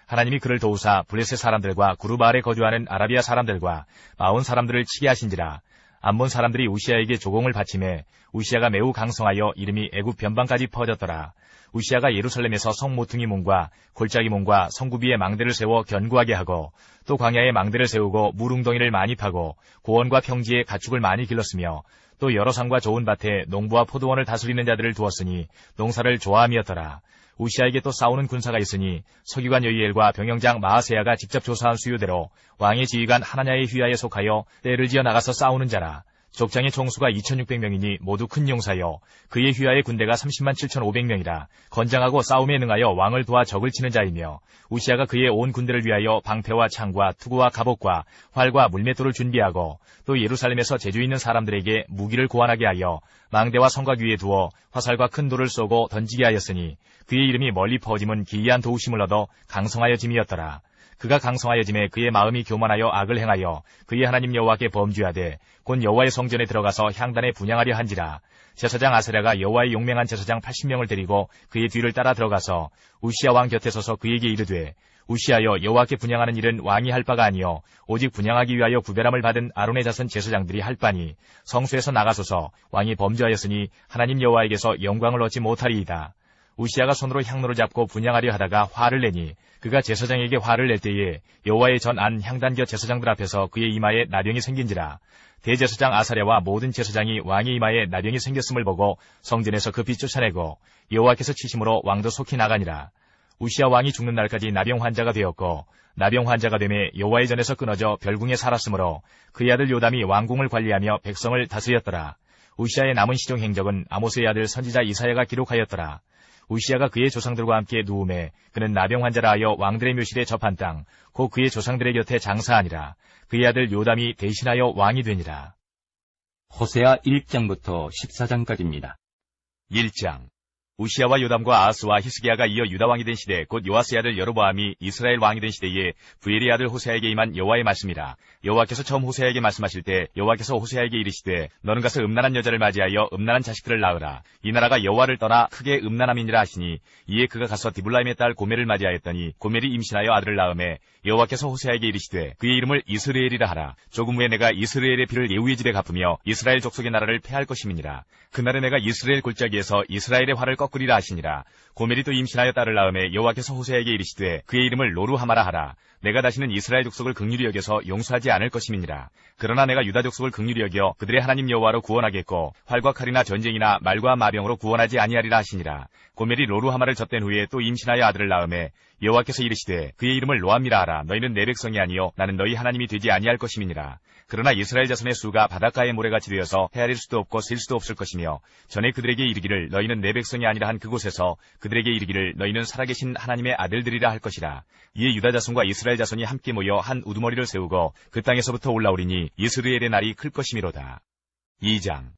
하나님이 그를 도우사 블레셋 사람들과 구르바알에 거주하는 아라비아 사람들과 마온 사람들을 치게 하신지라. 암몬 사람들이 우시야에게 조공을 바치매 우시야가 매우 강성하여 이름이 애굽 변방까지 퍼졌더라. 우시야가 예루살렘에서 성 모퉁이 문과 골짜기 문과 성구비에 망대를 세워 견고하게 하고 또 광야에 망대를 세우고 물웅덩이를 많이 파고 고원과 평지에 가축을 많이 길렀으며 또 여러 산과 좋은 밭에 농부와 포도원을 다스리는 자들을 두었으니 농사를 좋아함이었더라. 우시야에게 또 싸우는 군사가 있으니 서기관 여이엘과 병영장 마하세야가 직접 조사한 수요대로 왕의 지휘관 하나냐의 휘하에 속하여 떼를 지어 나가서 싸우는 자라. 족장의 총수가 2600명이니 모두 큰 용사여 그의 휘하의 군대가 30만 7500명이라. 건장하고 싸움에 능하여 왕을 도와 적을 치는 자이며 우시야가 그의 온 군대를 위하여 방패와 창과 투구와 갑옷과 활과 물맷돌을 준비하고 또 예루살렘에서 재주 있는 사람들에게 무기를 고안하게 하여 망대와 성곽 위에 두어 화살과 큰 돌을 쏘고 던지게 하였으니 그의 이름이 멀리 퍼짐은 기이한 도우심을 얻어 강성하여짐이었더라. 그가 강성하여짐에 그의 마음이 교만하여 악을 행하여 그의 하나님 여호와께 범죄하되 곧 여호와의 성전에 들어가서 향단에 분향하려 한지라. 제사장 아사랴가 여호와의 용맹한 제사장 80명을 데리고 그의 뒤를 따라 들어가서 우시야 왕 곁에 서서 그에게 이르되 우시야여 여호와께 분향하는 일은 왕이 할 바가 아니요 오직 분향하기 위하여 구별함을 받은 아론의 자손 제사장들이 할 바니 성수에서 나가소서. 왕이 범죄하였으니 하나님 여호와에게서 영광을 얻지 못하리이다. 우시야가 손으로 향로를 잡고 분향하려 하다가 화를 내니 그가 제사장에게 화를 낼 때에 여호와의 전 안 향단 곁 제사장들 앞에서 그의 이마에 나병이 생긴지라. 대제사장 아사랴와 모든 제사장이 왕의 이마에 나병이 생겼음을 보고 성전에서 급히 쫓아내고 여호와께서 치심으로 왕도 속히 나가니라. 우시야 왕이 죽는 날까지 나병 환자가 되었고 나병 환자가 되매 여호와의 전에서 끊어져 별궁에 살았으므로 그의 아들 요담이 왕궁을 관리하며 백성을 다스렸더라. 우시야의 남은 시종 행적은 아모스의 아들 선지자 이사야가 기록하였더라. 우시야가 그의 조상들과 함께 누움에 그는 나병 환자라 하여 왕들의 묘실에 접한 땅 곧 그의 조상들의 곁에 장사하니라. 그의 아들 요담이 대신하여 왕이 되니라. 호세아 1장부터 14장까지입니다. 1장. 우시야와 요담과 아하스와 히스기야가 이어 유다 왕이 된 시대 곧 요아스의 아들 여로보암이 이스라엘 왕이 된 시대에 부엘의 아들 호세아에게 임한 여호와의 말씀이라. 여호와께서 처음 호세아에게 말씀하실 때 여호와께서 호세아에게 이르시되 너는 가서 음란한 여자를 맞이하여 음란한 자식들을 낳으라. 이 나라가 여호와를 떠나 크게 음란함이니라 하시니 이에 그가 가서 디블라임의 딸 고멜을 맞이하였더니 고멜이 임신하여 아들을 낳음에 여호와께서 호세아에게 이르시되 그의 이름을 이스라엘이라 하라. 조금 후에 내가 이스라엘의 피를 예후의 집에 갚으며 이스라엘 족속의 나라를 패할 것임이니라. 그날에 내가 이스라엘 골짜기에서 이스라엘의 활을 꺾으리라 하시니라. 고멜이 또 임신하여 딸을 낳음에 여호와께서 호세아에게 이르시되 그의 이름을 로루하마라 하라. 내가 다시는 이스라엘 족속을 긍휼히 여겨서 용서하지 않을 것임이니라. 그러나 내가 유다 족속을 긍휼히 여겨 그들의 하나님 여호와로 구원하겠고 활과 칼이나 전쟁이나 말과 마병으로 구원하지 아니하리라 하시니라. 고멜이 로루하마를 젖된 후에 또 임신하여 아들을 낳음에 여호와께서 이르시되 그의 이름을 로암이라 하라. 너희는 내 백성이 아니요 나는 너희 하나님이 되지 아니할 것임이니라. 그러나 이스라엘 자손의 수가 바닷가의 모래같이 되어서 헤아릴 수도 없고 셀 수도 없을 것이며 전에 그들에게 이르기를 너희는 내 백성이 아니라 한 그곳에서 그들에게 이르기를 너희는 살아계신 하나님의 아들들이라 할 것이라. 이에 유다 자손과 이스라엘 자손이 함께 모여 한 우두머리를 세우고 그 땅에서부터 올라오리니 이스라엘의 날이 클 것이미로다. 2장.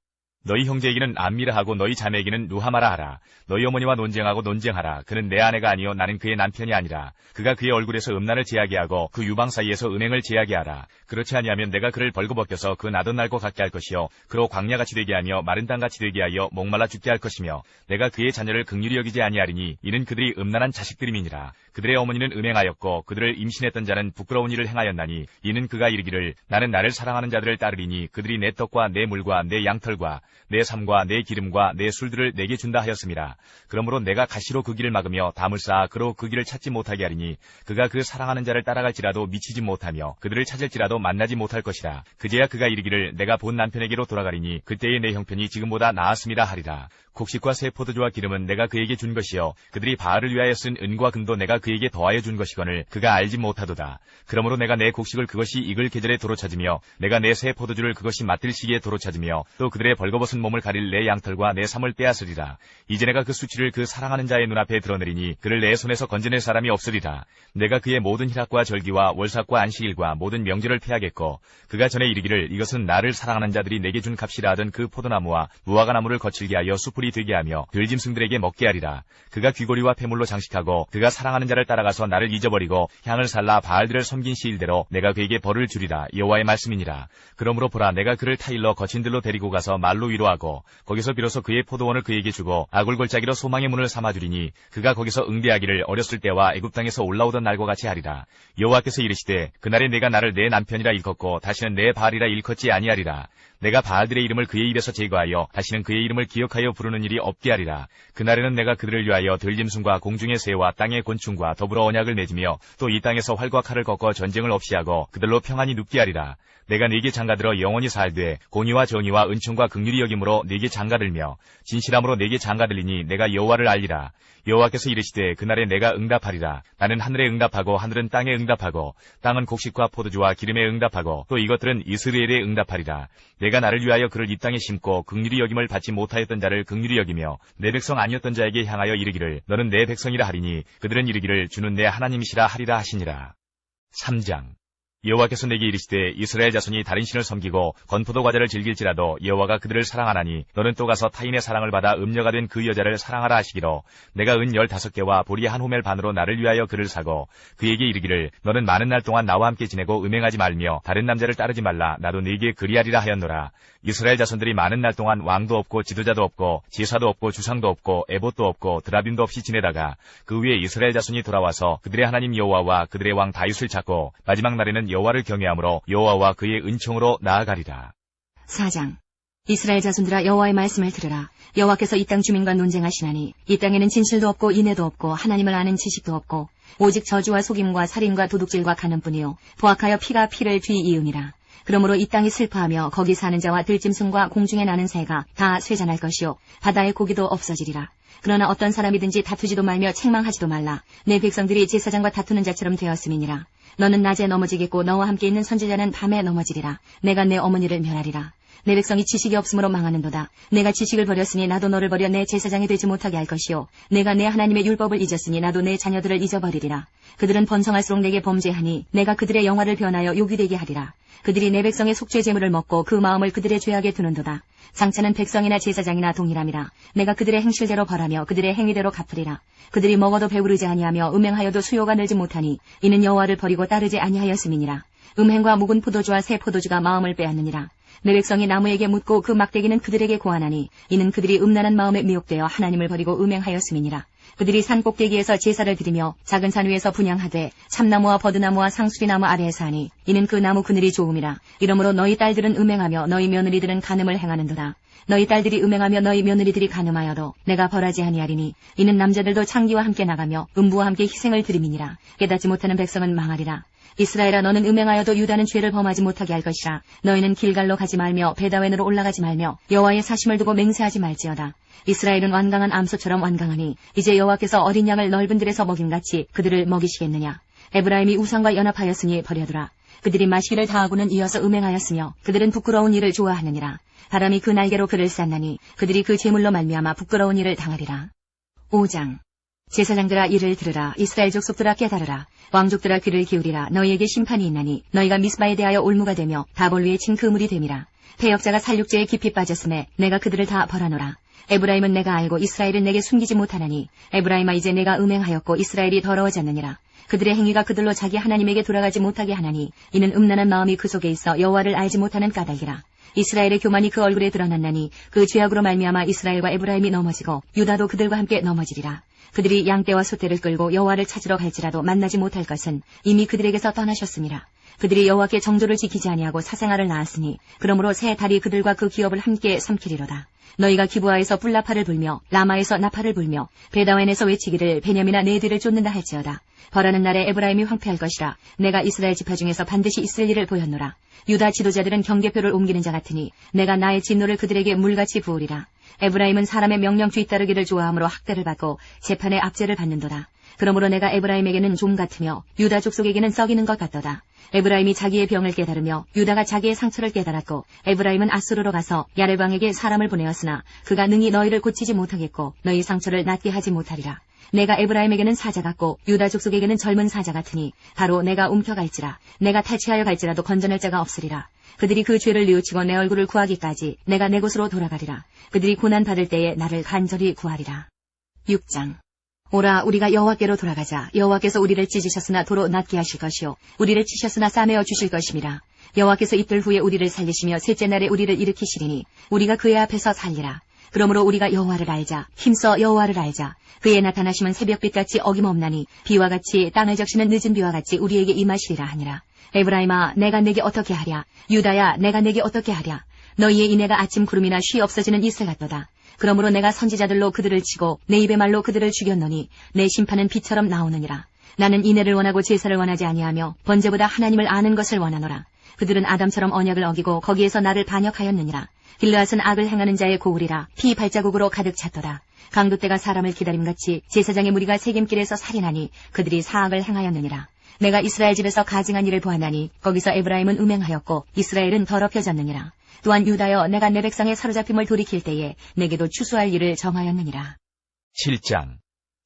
너희 형제에게는 암미라 하고 너희 자매에게는 누하마라 하라. 너희 어머니와 논쟁하고 논쟁하라. 그는 내 아내가 아니요 나는 그의 남편이 아니라. 그가 그의 얼굴에서 음란을 제하게 하고 그 유방 사이에서 음행을 제하게 하라. 그렇지 아니하면 내가 그를 벌거벗겨서 그 나던 날과 같게 할 것이요 그로 광야같이 되게 하며 마른 땅같이 되게 하여 목말라 죽게 할 것이며 내가 그의 자녀를 긍휼히 여기지 아니하리니 이는 그들이 음란한 자식들임이니라. 그들의 어머니는 음행하였고 그들을 임신했던 자는 부끄러운 일을 행하였나니 이는 그가 이르기를 나는 나를 사랑하는 자들을 따르리니 그들이 내 떡과 내 물과 내 양털과 내 삶과 내 기름과 내 술들을 내게 준다 하였습니다. 그러므로 내가 가시로 그 길을 막으며 담을 쌓아 그로 그 길을 찾지 못하게 하리니 그가 그 사랑하는 자를 따라갈지라도 미치지 못하며 그들을 찾을지라도 만나지 못할 것이라. 그제야 그가 이르기를 내가 본 남편에게로 돌아가리니 그때의 내 형편이 지금보다 나았음이라 하리라. 곡식과 새 포도주와 기름은 내가 그에게 준 것이요 그들이 바알을 위하여 쓴 은과 금도 내가 그에게 더하여 준 것이거늘 그가 알지 못하도다. 그러므로 내가 내 곡식을 그것이 익을 계절에 도로 찾으며 내가 내 새 포도주를 그것이 맡을 시기에 도로 찾으며 또 그들의 벌거벗은 몸을 가릴 내 양털과 내 삶을 빼앗으리라. 이제 내가 그 수치를 그 사랑하는 자의 눈앞에 드러내리니 그를 내 손에서 건져낼 사람이 없으리라. 내가 그의 모든 희락과 절기와 월삭과 안식일과 모든 명절을 폐하겠고 그가 전에 이르기를 이것은 나를 사랑하는 자들이 내게 준 값이라 하던 그 포도나무와 무화과 나무를 거칠게 하여 수풀이 되게 하며 들짐승들에게 먹게 하리라. 그가 귀고리와 폐물로 장식하고 그가 사랑하는 자를 따라가서 나를 잊어버리고 향을 살라 바알들을 섬긴 시일대로 내가 그에게 벌을 주리라. 여호와의 말씀이니라. 그러므로 보라 내가 그를 타일러 거친 들로 데리고 가서 말로 위로하고 거기서 비로소 그의 포도원을 그에게 주고 아굴골짜기로 소망의 문을 삼아주리니 그가 거기서 응대하기를 어렸을 때와 애굽 땅에서 올라오던 날과 같이 하리라. 여호와께서 이르시되 그날에 내가 나를 내 남편이라 일컫고 다시는 내 바알이라 일컫지 아니하리라. 내가 바알들의 이름을 그의 입에서 제거하여 다시는 그의 이름을 기억하여 부르는 일이 없게 하리라. 그날에는 내가 그들을 위하여 들짐승과 공중의 새와 땅의 곤충과 더불어 언약을 맺으며 또 이 땅에서 활과 칼을 꺾어 전쟁을 없이 하고 그들로 평안히 눕게 하리라. 내가 네게 장가들어 영원히 살되 공의와 정의와 은총과 긍휼히 여김으로 네게 장가들며 진실함으로 네게 장가들리니 내가 여호와를 알리라. 여호와께서 이르시되 그날에 내가 응답하리라. 나는 하늘에 응답하고 하늘은 땅에 응답하고 땅은 곡식과 포도주와 기름에 응답하고 또 이것들은 이스라엘에 응답하리라. 내가 나를 위하여 그를 이 땅에 심고 긍휼히 여김을 받지 못하였던 자를 긍휼히 여기며 내 백성 아니었던 자에게 향하여 이르기를 너는 내 백성이라 하리니 그들은 이르기를 주는 내 하나님이시라 하리라 하시니라. 3장. 여호와께서 내게 이르시되 이스라엘 자손이 다른 신을 섬기고 건포도 과자를 즐길지라도 여호와가 그들을 사랑하나니 너는 또 가서 타인의 사랑을 받아 음녀가 된 그 여자를 사랑하라 하시기로 내가 은 15개와 보리 한 호멜 반으로 나를 위하여 그를 사고 그에게 이르기를 너는 많은 날 동안 나와 함께 지내고 음행하지 말며 다른 남자를 따르지 말라. 나도 네게 그리하리라 하였노라. 이스라엘 자손들이 많은 날 동안 왕도 없고 지도자도 없고 제사도 없고 주상도 없고 에봇도 없고 드라빔도 없이 지내다가 그 후에 이스라엘 자손이 돌아와서 그들의 하나님 여호와와 그들의 왕 다윗을 찾고 마지막 날에는 여호와를 경외함으로 여호와와 그의 은총으로 나아가리라. 4장. 이스라엘 자손들아 여호와의 말씀을 들으라. 여호와께서 이 땅 주민과 논쟁하시나니 이 땅에는 진실도 없고 인애도 없고 하나님을 아는 지식도 없고 오직 저주와 속임과 살인과 도둑질과 간음뿐이요 보악하여 피가 피를 뒤이음이라. 그러므로 이 땅이 슬퍼하며 거기 사는 자와 들짐승과 공중에 나는 새가 다 쇠잔할 것이요 바다의 고기도 없어지리라. 그러나 어떤 사람이든지 다투지도 말며 책망하지도 말라. 내 백성들이 제사장과 다투는 자처럼 되었음이니라. 너는 낮에 넘어지겠고 너와 함께 있는 선지자는 밤에 넘어지리라. 내가 내 어머니를 멸하리라. 내 백성이 지식이 없으므로 망하는도다. 내가 지식을 버렸으니 나도 너를 버려 내 제사장이 되지 못하게 할 것이요 내가 내 하나님의 율법을 잊었으니 나도 내 자녀들을 잊어버리리라. 그들은 번성할수록 내게 범죄하니 내가 그들의 영화를 변하여 요기되게 하리라. 그들이 내 백성의 속죄 제물을 먹고 그 마음을 그들의 죄악에 두는도다. 장차는 백성이나 제사장이나 동일함이라. 내가 그들의 행실대로 벌하며 그들의 행위대로 갚으리라. 그들이 먹어도 배부르지 아니하며 음행하여도 수요가 늘지 못하니 이는 여호와를 버리고 따르지 아니하였음이니라. 음행과 묵은 포도주와 새 포도주가 마음을 빼앗느니라. 내 백성이 나무에게 묻고 그 막대기는 그들에게 고하나니 이는 그들이 음란한 마음에 미혹되어 하나님을 버리고 음행하였음이니라. 그들이 산 꼭대기에서 제사를 드리며 작은 산 위에서 분향하되 참나무와 버드나무와 상수리나무 아래에 사니 이는 그 나무 그늘이 좋음이라. 이러므로 너희 딸들은 음행하며 너희 며느리들은 간음을 행하는도다. 너희 딸들이 음행하며 너희 며느리들이 간음하여도 내가 벌하지 아니하리니 이는 남자들도 창기와 함께 나가며 음부와 함께 희생을 드림이니라. 깨닫지 못하는 백성은 망하리라. 이스라엘아 너는 음행하여도 유다는 죄를 범하지 못하게 할 것이라. 너희는 길갈로 가지 말며 베다웬으로 올라가지 말며 여호와의 사심을 두고 맹세하지 말지어다. 이스라엘은 완강한 암소처럼 완강하니 이제 여호와께서 어린 양을 넓은 들에서 먹임같이 그들을 먹이시겠느냐. 에브라임이 우상과 연합하였으니 버려두라. 그들이 마시기를 다하고는 이어서 음행하였으며 그들은 부끄러운 일을 좋아하느니라. 바람이 그 날개로 그를 쌌나니 그들이 그 제물로 말미암아 부끄러운 일을 당하리라. 5장. 제사장들아 이를 들으라. 이스라엘 족속들아 깨달으라. 왕족들아 귀를 기울이라. 너희에게 심판이 있나니 너희가 미스바에 대하여 올무가 되며 다볼 위에 친 그물이 됨이라. 패역자가 살육죄에 깊이 빠졌음에 내가 그들을 다 벌하노라. 에브라임은 내가 알고 이스라엘은 내게 숨기지 못하나니 에브라임아 이제 내가 음행하였고 이스라엘이 더러워졌느니라. 그들의 행위가 그들로 자기 하나님에게 돌아가지 못하게 하나니 이는 음란한 마음이 그 속에 있어 여호와를 알지 못하는 까닭이라. 이스라엘의 교만이 그 얼굴에 드러났나니 그 죄악으로 말미암아 이스라엘과 에브라임이 넘어지고 유다도 그들과 함께 넘어지리라. 그들이 양떼와 소떼를 끌고 여호와를 찾으러 갈지라도 만나지 못할 것은 이미 그들에게서 떠나셨음이라. 그들이 여호와께 정조를 지키지 아니하고 사생아를 낳았으니 그러므로 새 달이 그들과 그 기업을 함께 삼키리로다. 너희가 기브아에서 뿔나파를 불며 라마에서 나파를 불며 베다웬에서 외치기를 베냐민아 내 뒤를 쫓는다 할지어다. 벌하는 날에 에브라임이 황폐할 것이라. 내가 이스라엘 지파 중에서 반드시 있을 일을 보였노라. 유다 지도자들은 경계표를 옮기는 자 같으니 내가 나의 진노를 그들에게 물같이 부으리라. 에브라임은 사람의 명령 뒤따르기를 좋아하므로 학대를 받고 재판의 압제를 받는도다. 그러므로 내가 에브라임에게는 좀 같으며 유다 족속에게는 썩이는 것 같도다. 에브라임이 자기의 병을 깨달으며 유다가 자기의 상처를 깨달았고 에브라임은 아수르로 가서 야레방에게 사람을 보내었으나 그가 능히 너희를 고치지 못하겠고 너희 상처를 낫게 하지 못하리라. 내가 에브라임에게는 사자 같고 유다 족속에게는 젊은 사자 같으니 바로 내가 움켜갈지라. 내가 탈취하여 갈지라도 건져낼 자가 없으리라. 그들이 그 죄를 뉘우치고 내 얼굴을 구하기까지 내가 내 곳으로 돌아가리라. 그들이 고난 받을 때에 나를 간절히 구하리라. 6장. 오라 우리가 여호와께로 돌아가자. 여호와께서 우리를 찢으셨으나 도로 낫게 하실 것이요 우리를 치셨으나 싸매어 주실 것임이라. 여호와께서 이틀 후에 우리를 살리시며 셋째 날에 우리를 일으키시리니 우리가 그의 앞에서 살리라. 그러므로 우리가 여호와를 알자. 힘써 여호와를 알자. 그의 나타나심은 새벽빛같이 어김없나니 비와 같이 땅을 적시는 늦은 비와 같이 우리에게 임하시리라 하니라. 에브라임아 내가 내게 어떻게 하랴. 유다야 내가 내게 어떻게 하랴. 너희의 인애가 아침 구름이나 쉬 없어지는 이슬 같도다. 그러므로 내가 선지자들로 그들을 치고 내 입의 말로 그들을 죽였노니 내 심판은 비처럼 나오느니라. 나는 인애를 원하고 제사를 원하지 아니하며 번제보다 하나님을 아는 것을 원하노라. 그들은 아담처럼 언약을 어기고 거기에서 나를 반역하였느니라. 길르앗은 악을 행하는 자의 고울이라. 피 발자국으로 가득 찼도다. 강도떼가 사람을 기다림같이 제사장의 무리가 세겜길에서 살인하니 그들이 사악을 행하였느니라. 내가 이스라엘 집에서 가증한 일을 보았나니 거기서 에브라임은 음행하였고 이스라엘은 더럽혀졌느니라. 또한 유다여 내가 내 백성의 사로잡힘을 돌이킬 때에 내게도 추수할 일을 정하였느니라. 7장.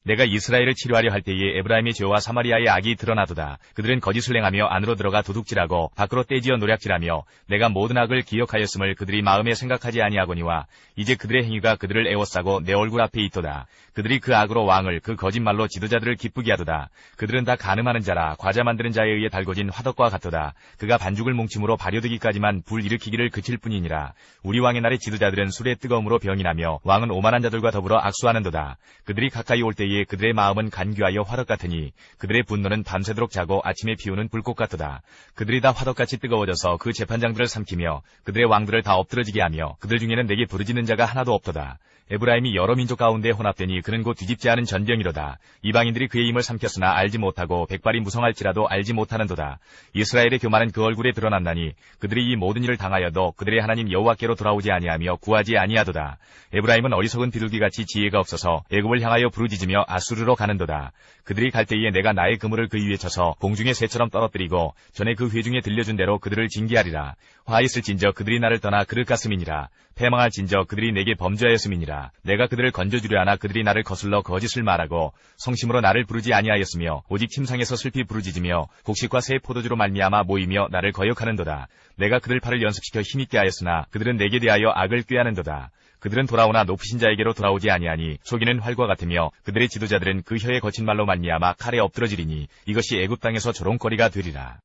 내가 이스라엘을 치료하려 할 때에 에브라임의 죄와 사마리아의 악이 드러나도다. 그들은 거짓을 행하며 안으로 들어가 도둑질하고 밖으로 떼지어 노략질하며 내가 모든 악을 기억하였음을 그들이 마음에 생각하지 아니하거니와 이제 그들의 행위가 그들을 애워싸고 내 얼굴 앞에 있도다. 그들이 그 악으로 왕을 그 거짓말로 지도자들을 기쁘게 하도다. 그들은 다 가늠하는 자라 과자 만드는 자에 의해 달궈진 화덕과 같도다. 그가 반죽을 뭉침으로 발효되기까지만 불 일으키기를 그칠 뿐이니라. 우리 왕의 날의 지도자들은 술의 뜨거움으로 병이 나며 왕은 오만한 자들과 더불어 악수하는도다. 그들이 가까이 올 때에 그들의 마음은 간귀하여 화덕 같으니 그들의 분노는 밤새도록 자고 아침에 피우는 불꽃 같도다. 그들이 다 화덕같이 뜨거워져서 그 재판장들을 삼키며 그들의 왕들을 다 엎드러지게 하며 그들 중에는 내게 부르짖는 자가 하나도 없도다. 에브라임이 여러 민족 가운데 혼합되니 그는 곧 뒤집지 않은 전병이로다. 이방인들이 그의 힘을 삼켰으나 알지 못하고 백발이 무성할지라도 알지 못하는도다. 이스라엘의 교만은 그 얼굴에 드러났나니 그들이 이 모든 일을 당하여도 그들의 하나님 여호와께로 돌아오지 아니하며 구하지 아니하도다. 에브라임은 어리석은 비둘기같이 지혜가 없어서 애굽을 향하여 부르짖으며 아수르로 가는도다. 그들이 갈 때에 내가 나의 그물을 그 위에 쳐서 공중의 새처럼 떨어뜨리고 전에 그 회중에 들려준 대로 그들을 징계하리라. 화 있을진저 그들이 나를 떠나 그릇 갔음이니라. 패망할진저 그들이 내게 범죄하였음이니라. 내가 그들을 건져주려 하나 그들이 나를 거슬러 거짓을 말하고 성심으로 나를 부르지 아니하였으며 오직 침상에서 슬피 부르짖으며 곡식과 새 포도주로 말미암아 모이며 나를 거역하는도다. 내가 그들 팔을 연습시켜 힘있게 하였으나 그들은 내게 대하여 악을 꾀하는도다. 그들은 돌아오나 높으신 자에게로 돌아오지 아니하니 속이는 활과 같으며 그들의 지도자들은 그 혀의 거친 말로 말미암아 칼에 엎드러지리니 이것이 애굽 땅에서 조롱거리가 되리라.